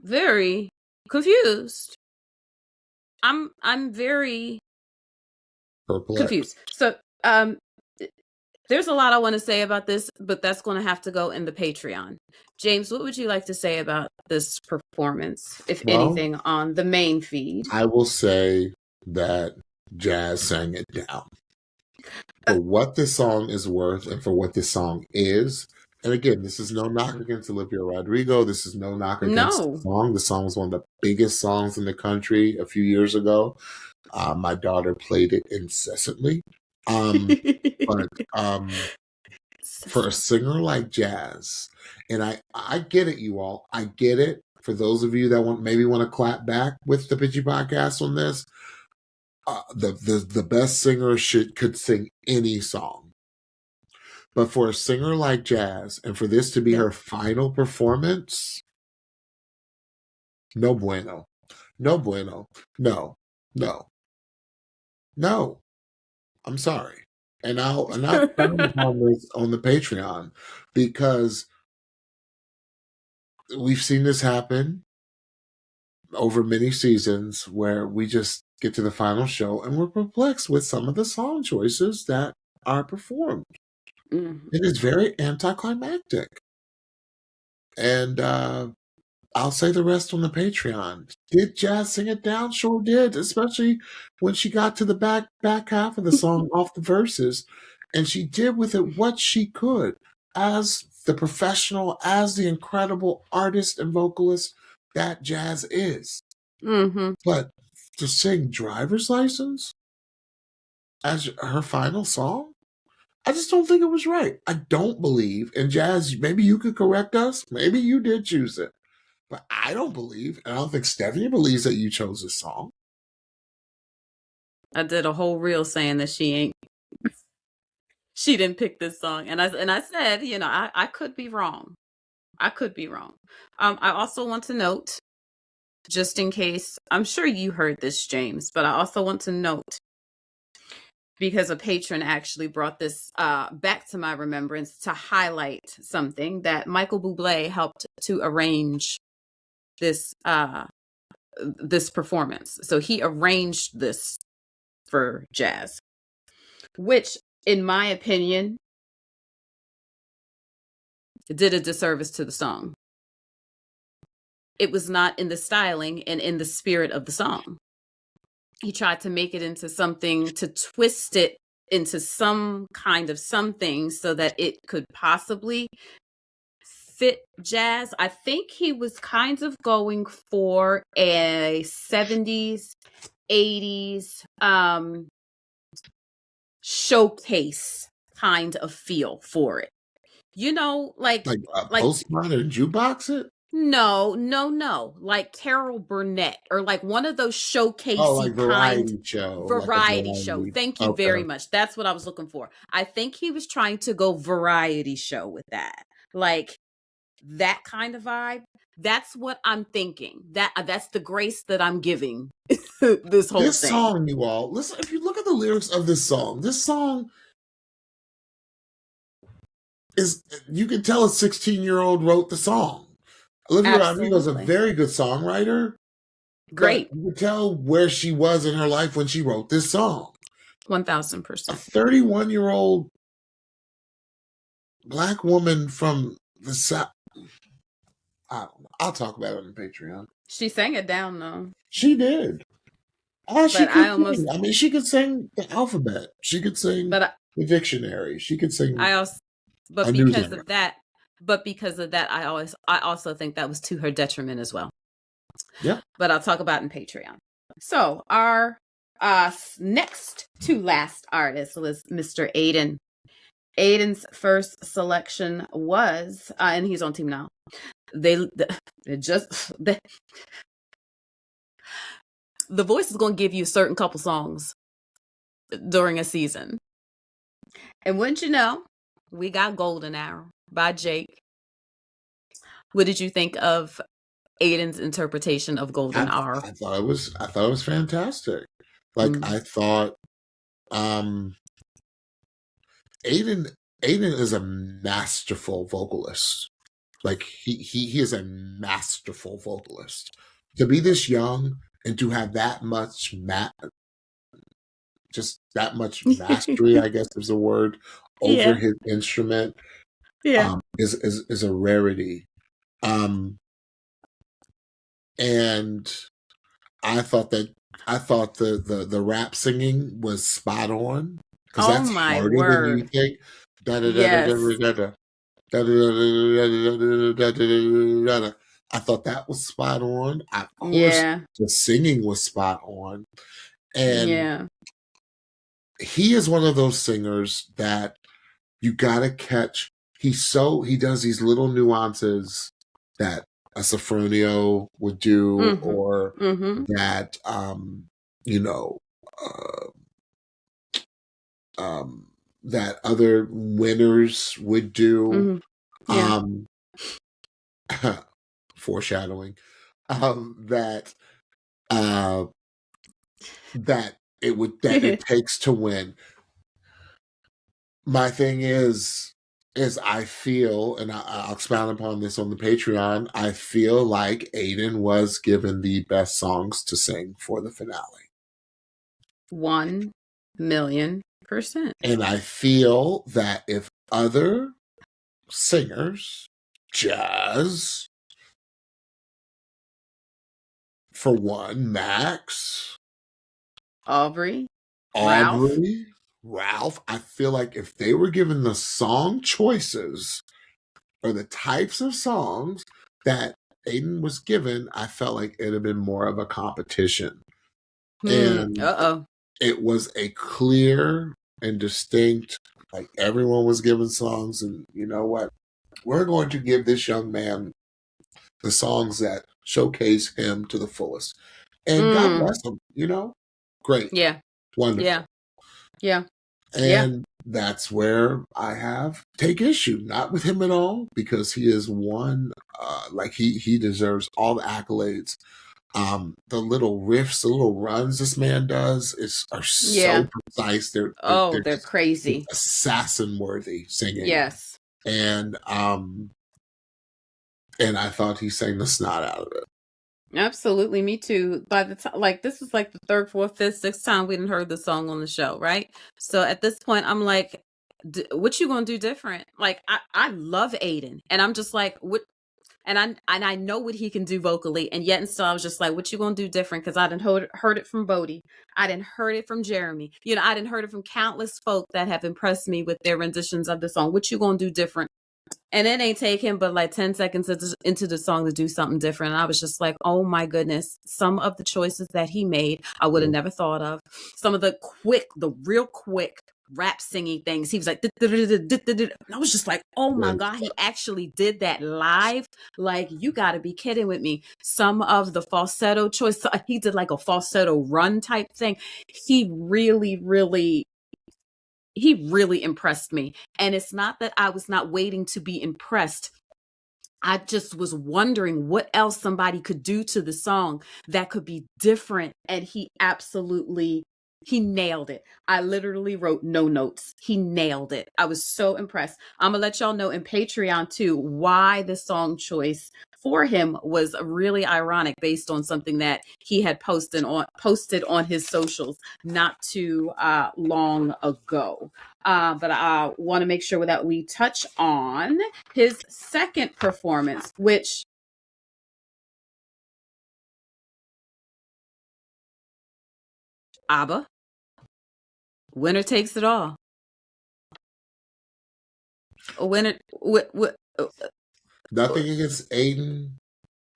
very confused. I'm very Perplexed. confused. So there's a lot I want to say about this, but that's going to have to go in the Patreon. James, what would you like to say about this performance, if anything, on the main feed? I will say that Jazz sang it down. For what this song is worth and for what this song is. And again, this is no knock against Olivia Rodrigo. This is no knock against the song. The song was one of the biggest songs in the country a few years ago. My daughter played it incessantly. But for a singer like Jazz, and I get it, you all. I get it. For those of you that maybe want to clap back with the Pitchy Podcast on this, the best singer could sing any song. But for a singer like Jazz, and for this to be her final performance, no bueno. No bueno. No. No. No. I'm sorry. And I'll expound upon this on the Patreon because we've seen this happen over many seasons where we just get to the final show and we're perplexed with some of the song choices that are performed. Mm-hmm. It is very anticlimactic. And I'll say the rest on the Patreon. Did Jazz sing it down? Sure did, especially when she got to the back half of the song off the verses. And she did with it what she could as the professional, as the incredible artist and vocalist that Jazz is. Mm-hmm. But to sing Driver's License as her final song, I just don't think it was right. I don't believe, and Jazz, maybe you could correct us. Maybe you did choose it. But I don't believe, and I don't think Stephanie believes that you chose this song. I did a whole reel saying that she ain't. she didn't pick this song. And I said, you know, I could be wrong. I could be wrong. I also want to note, just in case, I'm sure you heard this, James, but I also want to note, because a patron actually brought this back to my remembrance to highlight something, that Michael Bublé helped to arrange this this performance. So he arranged this for Jazz, which, in my opinion, did a disservice to the song. It was not in the styling and in the spirit of the song. He tried to make it into something, to twist it into some kind of something so that it could possibly fit Jazz. I think he was kind of going for a 70s, 80s showcase kind of feel for it. You know, like Postmodern jukebox it? No. Like Carol Burnett, or like one of those showcasey variety show. Variety show. Thank you very much. That's what I was looking for. I think he was trying to go variety show with that. Like that kind of vibe. That's what I'm thinking. That's the grace that I'm giving this whole thing. Song, you all, listen, if you look at the lyrics of this song is, you can tell a 16-year-old wrote the song. Olivia Rodrigo is a very good songwriter. Great. You can tell where she was in her life when she wrote this song. 1000%. A 31-year-old Black woman from the South. I don't know. I'll talk about it on the Patreon. She sang it down, though. She did. She could sing the alphabet. She could sing the dictionary. She could sing. Because of that, I also think that was to her detriment as well. Yeah. But I'll talk about it in Patreon. So our next to last artist was Mr. Aiden. Aiden's first selection was, and he's on Team Now. The Voice is going to give you a certain couple songs during a season. And wouldn't you know, we got Golden Hour by Jake. What did you think of Aiden's interpretation of Golden Hour? I thought it was fantastic. Like, I thought Aiden is a masterful vocalist. Like, he is a masterful vocalist. To be this young and to have that much mastery, I guess is a word, over his instrument, is a rarity. And I thought the rap singing was spot on, because that's harder than you think. I thought that was spot on. Of course, the singing was spot on. And he is one of those singers that you gotta catch. He does these little nuances that a Sofronio would do, or that that other winners would do. Foreshadowing. That it takes to win. My thing is I feel, and I'll expound upon this on the Patreon, I feel like Aiden was given the best songs to sing for the finale. 1,000,000%. And I feel that if other singers, Jazz, for one, Max, Aubrey, Ralph, I feel like if they were given the song choices or the types of songs that Aiden was given, I felt like it'd have been more of a competition. And it was a clear and distinct, like, everyone was given songs, and you know what? We're going to give this young man the songs that showcase him to the fullest. And God bless him, Great. Yeah. Wonderful. Yeah. Yeah. And that's where take issue, not with him at all, because he is one, like he deserves all the accolades. The little riffs, the little runs this man does are Yeah. so precise. Oh, They're they're just crazy. assassin worthy singing. Yes. And and I thought he sang the snot out of it. Absolutely, me too. By the time, like, this is like the third, fourth, fifth, sixth time we didn't heard the song on the show, right? So at this point, I'm like, what you gonna do different? Like, I love Aiden, and I'm just like, what? And I know what he can do vocally, and yet and still I was just like, what you gonna do different? Because I didn't heard it from Bodie, I didn't heard it from Jeremy, I didn't heard it from countless folk that have impressed me with their renditions of the song. What you gonna do different? And it ain't take him but like 10 seconds into the song to do something different. And I was just like, oh my goodness. Some of the choices that he made, I would have never thought of. Some of the real quick rap singing things. He was like, and I was just like, oh my God, he actually did that live. Like, you got to be kidding with me. Some of the falsetto choice, he did like a falsetto run type thing. He really impressed me. And it's not that I was not waiting to be impressed. I just was wondering what else somebody could do to the song that could be different. And he nailed it. I literally wrote no notes. He nailed it. I was so impressed. I'm going to let y'all know in Patreon too why the song choice for him was really ironic, based on something that he had posted on his socials not too long ago. But I want to make sure that we touch on his second performance, which ABBA, winner takes it all. Winner, Nothing against Aiden.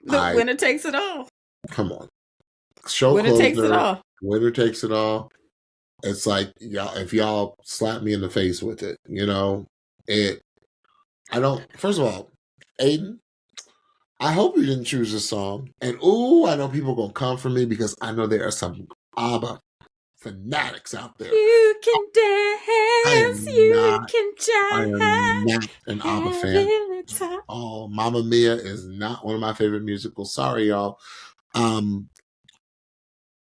winner takes it all. Come on, show winner closer. Takes it all. Winner takes it all. It's like, if y'all slap me in the face with it, I don't. First of all, Aiden, I hope you didn't choose this song. And I know people are gonna come for me because I know there are some ABBA fanatics out there. You can dance, can jive. I am not an ABBA fan. Oh, Mamma Mia is not one of my favorite musicals. Sorry, y'all.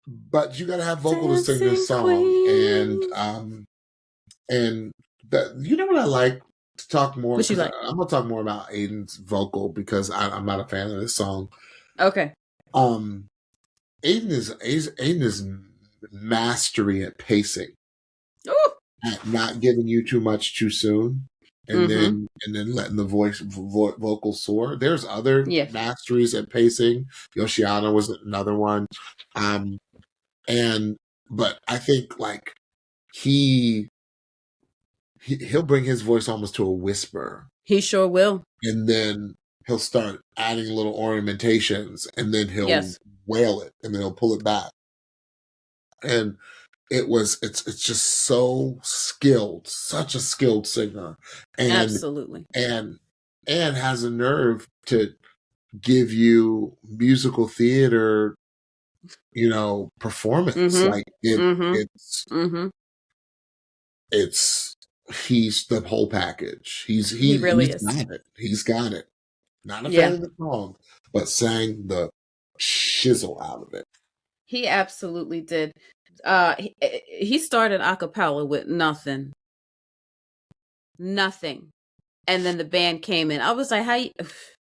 But you got to have vocal to sing this song, and that, you know what I like to talk more. What you like? I'm gonna talk more about Aiden's vocal because I'm not a fan of this song. Okay. Aiden is mastery at pacing, at not giving you too much too soon, and then letting the vocal soar. There's other masteries at pacing. Yoshiana was another one. But I think like he'll bring his voice almost to a whisper. He sure will. And then he'll start adding little ornamentations, and then he'll wail it, and then he'll pull it back. And it's just so skilled, such a skilled singer. And absolutely. And has a nerve to give you musical theater, performance. Like he's the whole package. He really is. He's got it. Not a fan of the song, but sang the shizzle out of it. He absolutely did. He started a cappella with nothing, and then the band came in. I was like, "How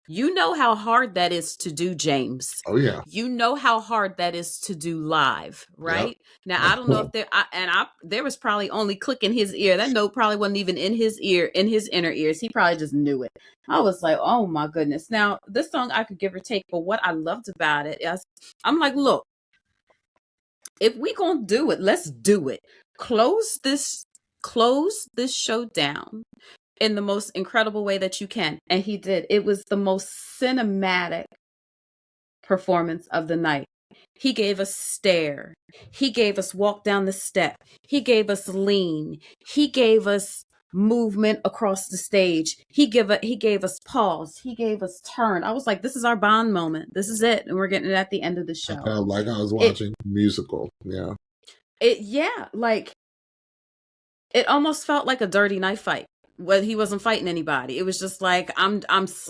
you know how hard that is to do, James? Oh yeah, you know how hard that is to do live, right?" Yep. Now I don't know if there was probably only click in his ear. That note probably wasn't even in his inner ears. He probably just knew it. I was like, oh my goodness. Now this song I could give or take, but what I loved about it is, I'm like, look, if we gonna do it, let's do it. Close this show down in the most incredible way that you can. And he did. It was the most cinematic performance of the night. He gave us stare. He gave us walk down the step. He gave us lean. He gave us movement across the stage. He gave us pause. He gave us turn. I was like, this is our Bond moment. This is it. And we're getting it at the end of the show. I felt like I was watching a musical. Yeah. Like It almost felt like a dirty knife fight. Well, he wasn't fighting anybody. It was just like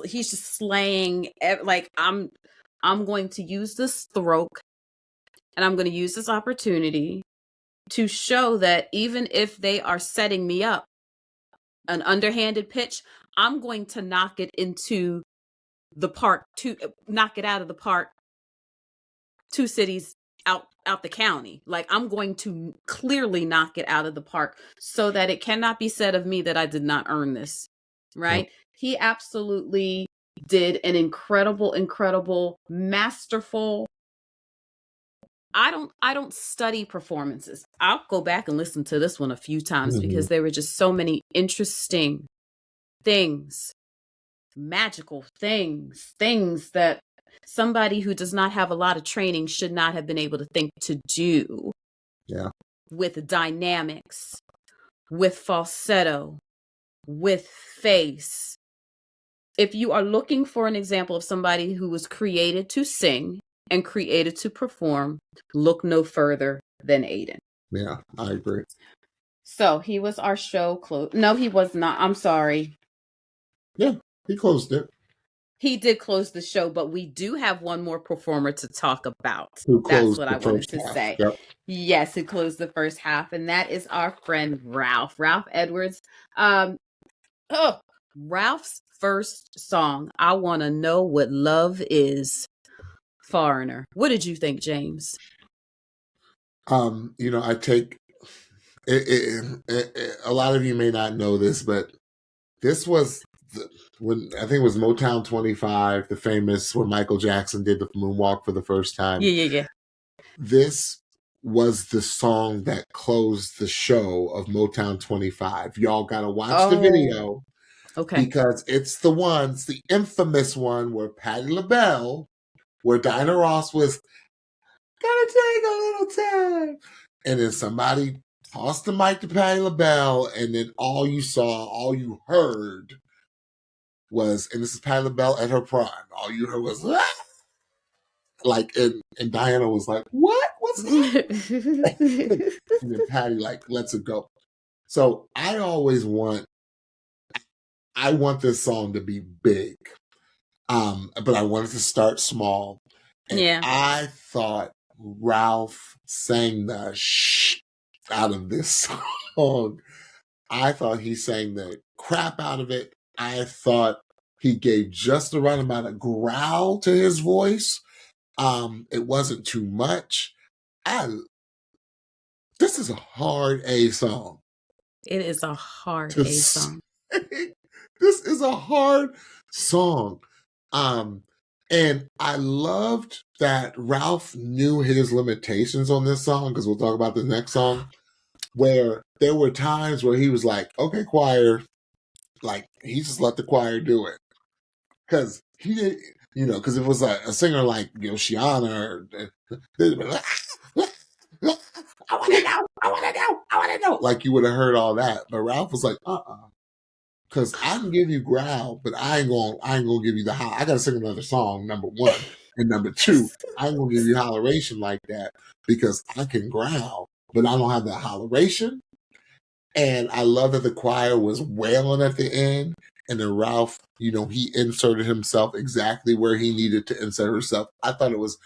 he's just slaying. Like I'm going to use this throat, and I'm going to use this opportunity to show that even if they are setting me up an underhanded pitch, I'm going to knock it into the park, to knock it out of the park 2 cities out the county. Like, I'm going to clearly knock it out of the park so that it cannot be said of me that I did not earn this. Right? Yep. He absolutely did an incredible, masterful. I don't study performances. I'll go back and listen to this one a few times because there were just so many interesting things, magical things that somebody who does not have a lot of training should not have been able to think to do. Yeah. With dynamics, with falsetto, with face. If you are looking for an example of somebody who was created to sing and created to perform, look no further than Aiden. Yeah, I agree. So he was our show close. No, he was not. I'm sorry. Yeah, he closed it. He did close the show, but we do have one more performer to talk about. That's what I wanted to say. Yep. Yes, who closed the first half, and that is our friend Ralph Edwards. Ralph's first song, I Want to Know What Love Is, Foreigner. What did you think, James? I take it, a lot of you may not know this, but this was when I think it was Motown 25, the famous where Michael Jackson did the moonwalk for the first time. Yeah. This was the song that closed the show of Motown 25. Y'all gotta watch the video. Okay. Because it's the infamous one where Patti LaBelle, where Diana Ross was gonna take a little time. And then somebody tossed the mic to Patti LaBelle, and then all you heard was, and this is Patti LaBelle at her prime, all you heard was, ah! Like, and Diana was like, what? What's that? And then Patti, like, lets it go. So I want this song to be big. But I wanted to start small. And yeah. I thought Ralph sang the shh out of this song. I thought he sang the crap out of it. I thought he gave just the right amount of growl to his voice. It wasn't too much. This is a hard A song. It is a hard A song. This is a hard song. And I loved that Ralph knew his limitations on this song, because we'll talk about the next song, where there were times where he was like, okay, choir, like, he just let the choir do it. Because he did, because it was a singer like, Shiana, I want to know. Like, you would have heard all that. But Ralph was like, because I can give you growl, but I ain't gonna give you the howl. I gotta sing another song, number one. And number two, I ain't gonna give you holleration like that, because I can growl, but I don't have that holleration. And I love that the choir was wailing at the end, and then Ralph, he inserted himself exactly where he needed to insert himself. I thought it was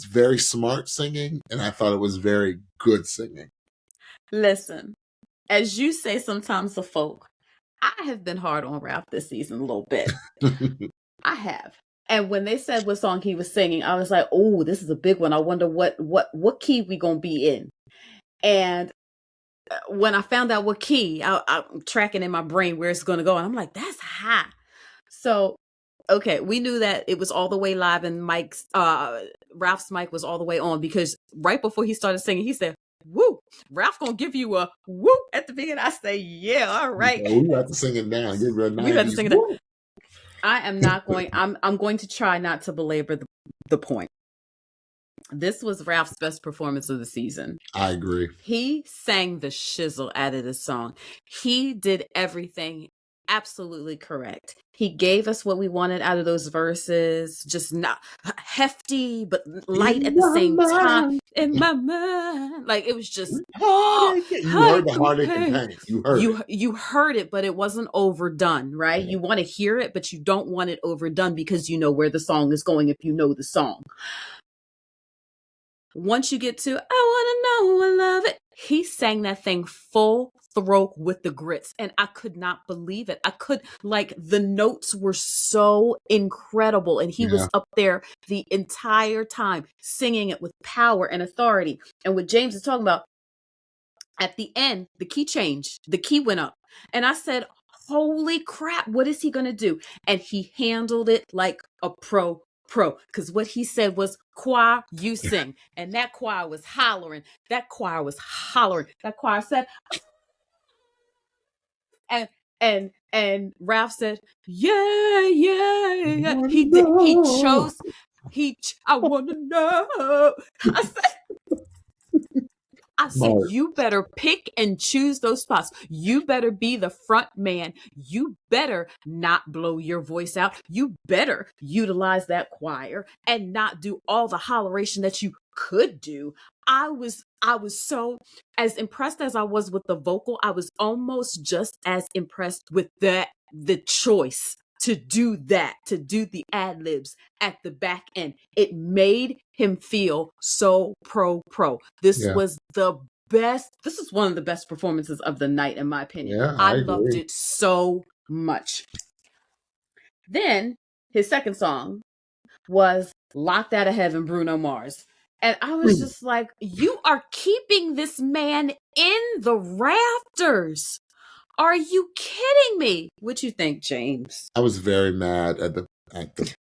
very smart singing, and I thought it was very good singing. Listen, as you say sometimes to folk, I have been hard on Ralph this season a little bit. I have. And when they said what song he was singing, I was like, oh, this is a big one. I wonder what key we gonna be in. And when I found out what key, I'm tracking in my brain where it's gonna go, and I'm like, that's high. So, okay, we knew that it was all the way live, and Ralph's mic was all the way on, because right before he started singing, he said, woo, Ralph gonna give you a woo at the beginning. I say, yeah, all right. Yeah, we have to sing it down. We have to sing it down. I am not going, I'm going to try not to belabor the point. This was Ralph's best performance of the season. I agree. He sang the shizzle out of the song. He did everything absolutely correct. He gave us what we wanted out of those verses, just not hefty, but light In at the my same time. mind. In my mind, like it was just Heartache. You heard heartache the and heartache and pain. pain. You heard it. You heard it, but it wasn't overdone, right? Yeah. You want to hear it, but you don't want it overdone because you know where the song is going if you know the song. Once you get to I wanna know I love it, he sang that thing full throat with the grits, and I could not believe it. I could, like, the notes were so incredible, and he Yeah. was up there the entire time singing it with power and authority. And what James is talking about, at the end, the key changed, the key went up, and I said, holy crap, what is he gonna do? And he handled it like a pro, because what he said was, choir, you sing. And that choir was hollering, that choir said, and Ralph said, yeah, yeah, yeah. He No. chose, I wanna know. I said, Mark. you better pick and choose those spots. You better be the front man. You better not blow your voice out. You better utilize that choir and not do all the holleration that you could do. I was so, as impressed as I was with the vocal, I was almost just as impressed with the choice to do that, to do the ad libs at the back end. It made him feel so pro. This Yeah. was the best. This is one of the best performances of the night, in my opinion. Yeah, I I loved agree. it so much. Then his second song was Locked Out of Heaven, Bruno Mars. And I was just like, you are keeping this man in the rafters. Are you kidding me? What you think, James? I was very mad at the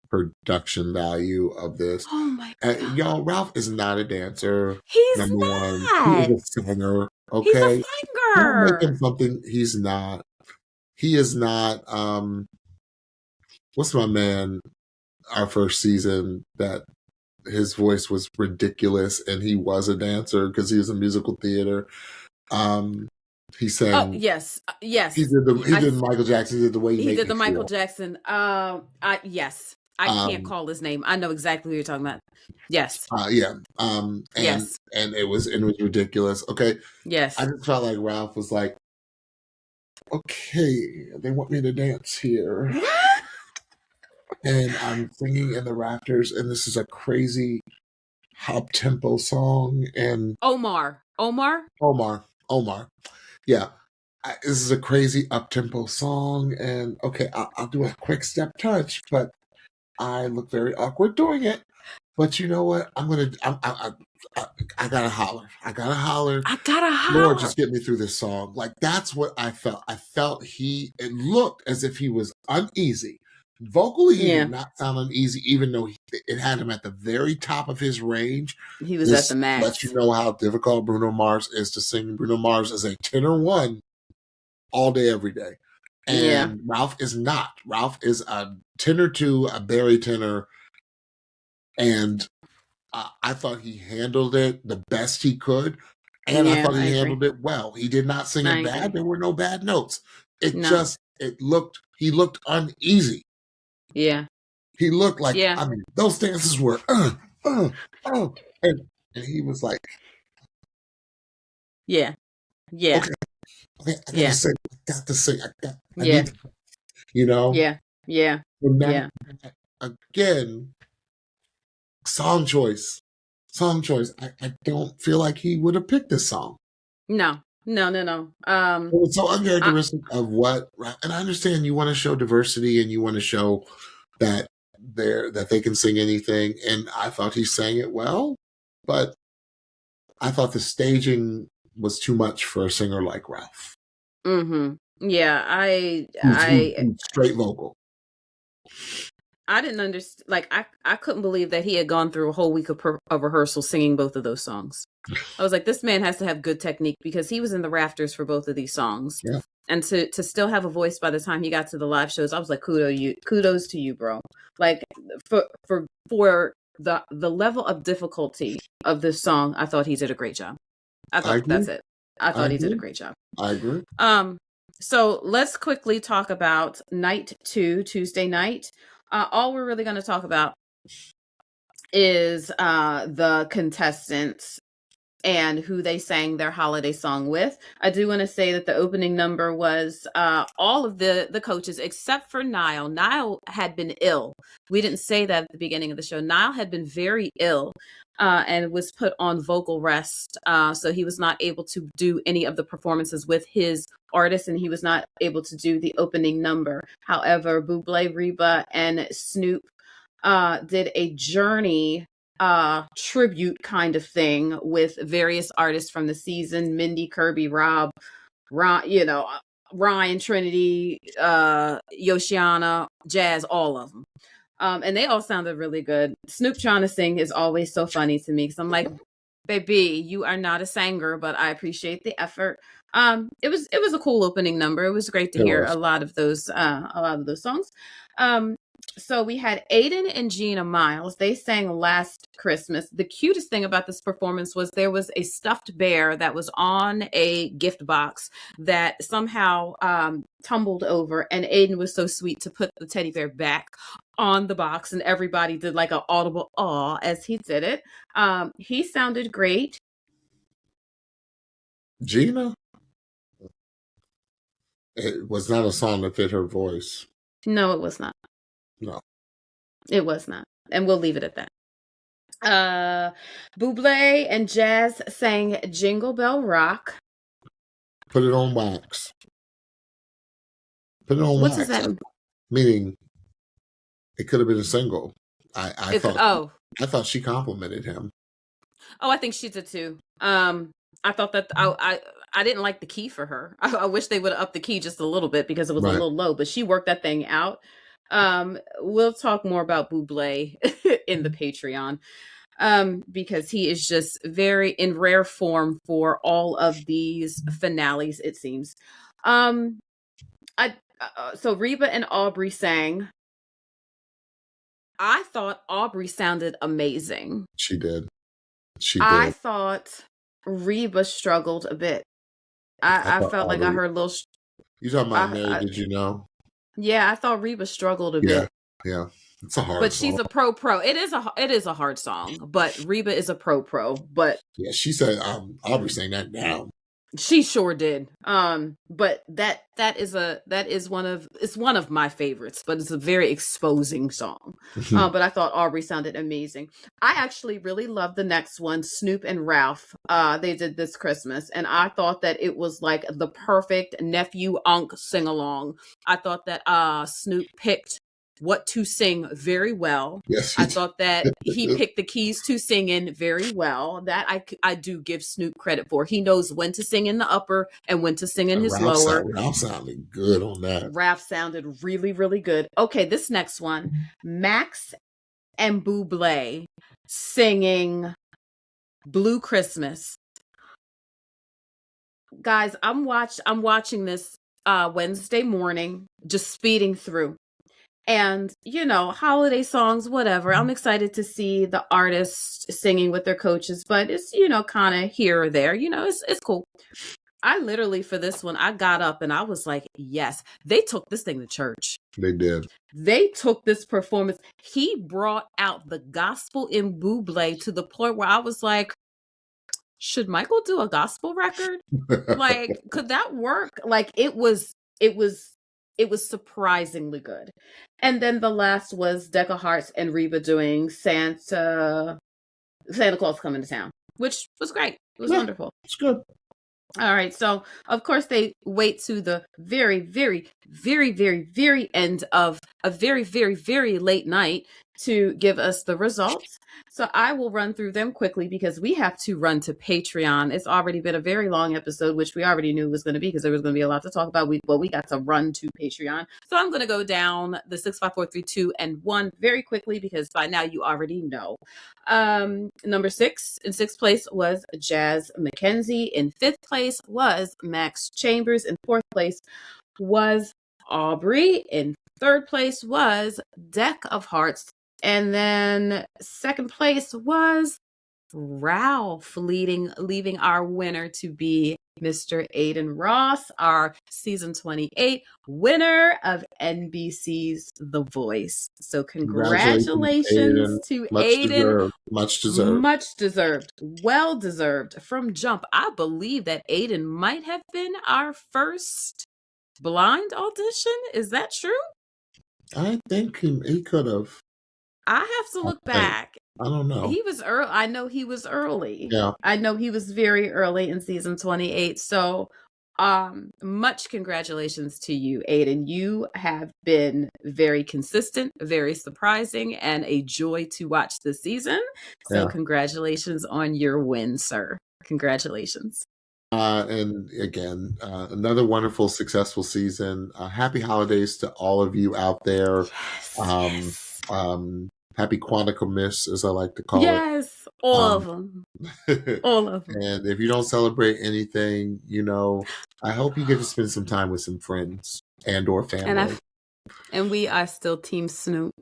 production value of this. Oh my God. Y'all, Ralph is not a dancer. He's Number not. one, he is a singer. Okay, He's a don't make singer. him something he's not. He is not. What's my man? Our first season, that his voice was ridiculous, and he was a dancer because he was in musical theater. He sang. Oh yes, yes. He did Michael Jackson. He did The Way You Make Me Feel. He did the Michael Jackson. Yes, I can't call his name. I know exactly who you're talking about. Yes. Yeah. Yes. And it was ridiculous. Okay. Yes. I just felt like Ralph was like, okay, they want me to dance here. And I'm singing in the rafters, and this is a crazy up tempo song. And Omar. Yeah. This is a crazy up tempo song. And okay, I'll do a quick step touch, but I look very awkward doing it. But you know what? I gotta holler. Lord, just get me through this song. Like, that's what I felt. I felt it looked as if he was uneasy. Vocally, he did not sound uneasy, even though it had him at the very top of his range. He was at the max. Let you know how difficult Bruno Mars is to sing. Bruno Mars is a tenor one all day, every day. And Ralph is not. Ralph is a tenor two, a baritone. And I thought he handled it the best he could. And I thought he handled it well. He did not sing it bad. There were no bad notes. He looked uneasy. Yeah. He looked like, I mean, those dances were, and he was like, okay, I got to sing. I need to, you know? Yeah. Again, song choice. I don't feel like he would have picked this song. No. It's so uncharacteristic of what, and I understand you want to show diversity and you want to show that they can sing anything. And I thought he sang it well, but I thought the staging was too much for a singer like Ralph. Mm-hmm. Yeah, I straight vocal. I didn't understand. Like, I couldn't believe that he had gone through a whole week of rehearsal singing both of those songs. I was like, this man has to have good technique, because he was in the rafters for both of these songs. Yeah. And to still have a voice by the time he got to the live shows, I was like, kudos to you, bro. Like, for the level of difficulty of this song, I thought he did a great job. I thought that's it. I thought he did a great job. I agree. So let's quickly talk about night 2, Tuesday night. All we're really going to talk about is the contestants and who they sang their holiday song with. I do want to say that the opening number was all of the coaches except for Niall. Niall had been ill. We didn't say that at the beginning of the show. Niall had been very ill and was put on vocal rest. So he was not able to do any of the performances with his artist, and he was not able to do the opening number. However, Bublé, Reba, and Snoop did a Journey tribute kind of thing with various artists from the season: Mindy, Kirby, Rob, Ryan, Trinity, Yoshiana, Jazz, all of them. And they all sounded really good. Snoop trying to sing is always so funny to me because I'm like, baby, you are not a singer, but I appreciate the effort. It was a cool opening number. It was great to hear a lot of those songs. So we had Aiden and Gina Miles. They sang Last Christmas. The cutest thing about this performance was there was a stuffed bear that was on a gift box that somehow tumbled over, and Aiden was so sweet to put the teddy bear back on the box, and everybody did like an audible aw as he did it. He sounded great. Gina? It was not a song that fit her voice. No, it was not. No. It was not. And we'll leave it at that. Bublé and Jazz sang Jingle Bell Rock. Put it on wax. Put it on What wax. does that mean? Meaning it could have been a single. I thought she complimented him. Oh, I think she did too. I thought that I didn't like the key for her. I wish they would have upped the key just a little bit because it was a little low, but she worked that thing out. We'll talk more about Bublé in the Patreon, because he is just very in rare form for all of these finales, it seems. So Reba and Aubrey sang. I thought Aubrey sounded amazing. She did. I thought Reba struggled a bit. I felt like I heard a little. You talking about Mary? Did you know? Yeah, I thought Reba struggled a bit. Yeah, it's a hard. But song. She's a pro. It is a hard song. But Reba is a pro. But yeah, she said Aubrey sang that down. She sure did. But that is one of my favorites, but it's a very exposing song. But I thought Aubrey sounded amazing. I actually really love the next one, Snoop and Ralph. They did This Christmas, and I thought that it was like the perfect nephew Unc sing along. I thought that Snoop picked what to sing very well. Yes, I thought that he picked the keys to singing very well. That I do give Snoop credit for. He knows when to sing in the upper and when to sing in his lower. Ralph sounded good on that. Ralph sounded really, really good. Okay, this next one, Max and Bublé singing Blue Christmas. Guys, I'm watching this Wednesday morning, just speeding through. And, holiday songs, whatever. I'm excited to see the artists singing with their coaches, but it's, kind of here or there. It's cool. I literally, for this one, I got up and I was like, yes, they took this thing to church. They did. They took this performance. He brought out the gospel in Bublé to the point where I was like, should Michael do a gospel record? Like, could that work? Like, it was surprisingly good. And then the last was DEK of Hearts and Reba doing Santa Claus Coming to Town, which was great. It was wonderful. It's good. All right. So, of course, they wait to the very, very, very, very, very end of a very, very, very late night to give us the results. So I will run through them quickly because we have to run to Patreon. It's already been a very long episode, which we already knew was going to be because there was going to be a lot to talk about. We got to run to Patreon. So I'm going to go down the 6, 5, 4, 3, 2, and 1 very quickly because by now you already know. Number 6 in 6th place was Jazz McKenzie. In 5th place was Max Chambers. In 4th place was Aubrey. In 3rd place was DEK of Hearts. And then 2nd place was Ralph, leaving our winner to be Mr. Aiden Ross, our season 28 winner of NBC's The Voice. So congratulations Aiden. to Much Aiden. deserved. Much deserved. Much deserved. Well deserved. From jump, I believe that Aiden might have been our first blind audition. Is that true? I think he could have. I have to look back. I don't know. He was early. I know he was early. Yeah. I know he was very early in season 28. So, much congratulations to you, Aiden. You have been very consistent, very surprising, and a joy to watch this season. So, congratulations on your win, sir. Congratulations. And again, another wonderful, successful season. Happy holidays to all of you out there. Yes. Happy Quantico, as I like to call it. Yes, all of them. All of them. And if you don't celebrate anything, I hope you get to spend some time with some friends and or family. And we are still Team Snoop.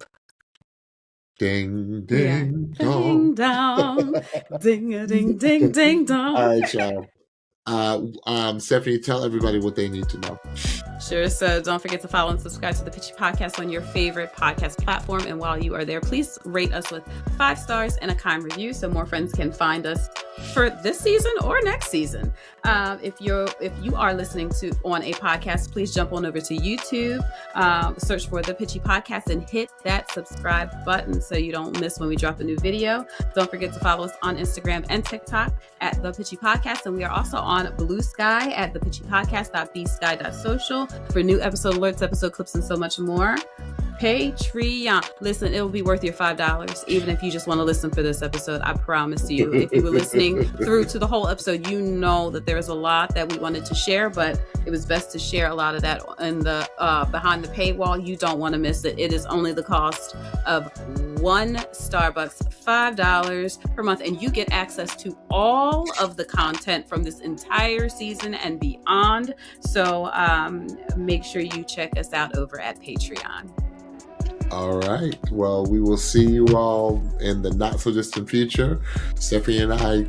Ding, ding, dong. Ding, dong. Ding, dong. All right, y'all. Stephanie, tell everybody what they need to know. Sure. So don't forget to follow and subscribe to the Pitchy Podcast on your favorite podcast platform. And while you are there, please rate us with 5 stars and a kind review so more friends can find us for this season or next season. If you are listening on a podcast, please jump on over to YouTube, search for the Pitchy Podcast and hit that subscribe button so you don't miss when we drop a new video. Don't forget to follow us on Instagram and TikTok at the Pitchy Podcast. And we are also on Blue Sky at thepitchypodcast.bsky.social for new episode alerts, episode clips, and so much more. Patreon. Listen, it will be worth your $5, even if you just want to listen for this episode. I promise you. If you were listening through to the whole episode, you know that there's a lot that we wanted to share, but it was best to share a lot of that in the behind the paywall. You don't want to miss it. It is only the cost of one Starbucks, $5 per month, and you get access to all of the content from this entire season and beyond. So make sure you check us out over at Patreon. All right. Well, we will see you all in the not so distant future. Stephanie and I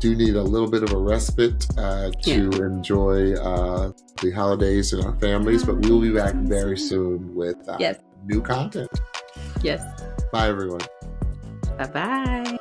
do need a little bit of a respite to enjoy the holidays and our families, but we'll be back very soon with new content. Yes. Bye, everyone. Bye-bye.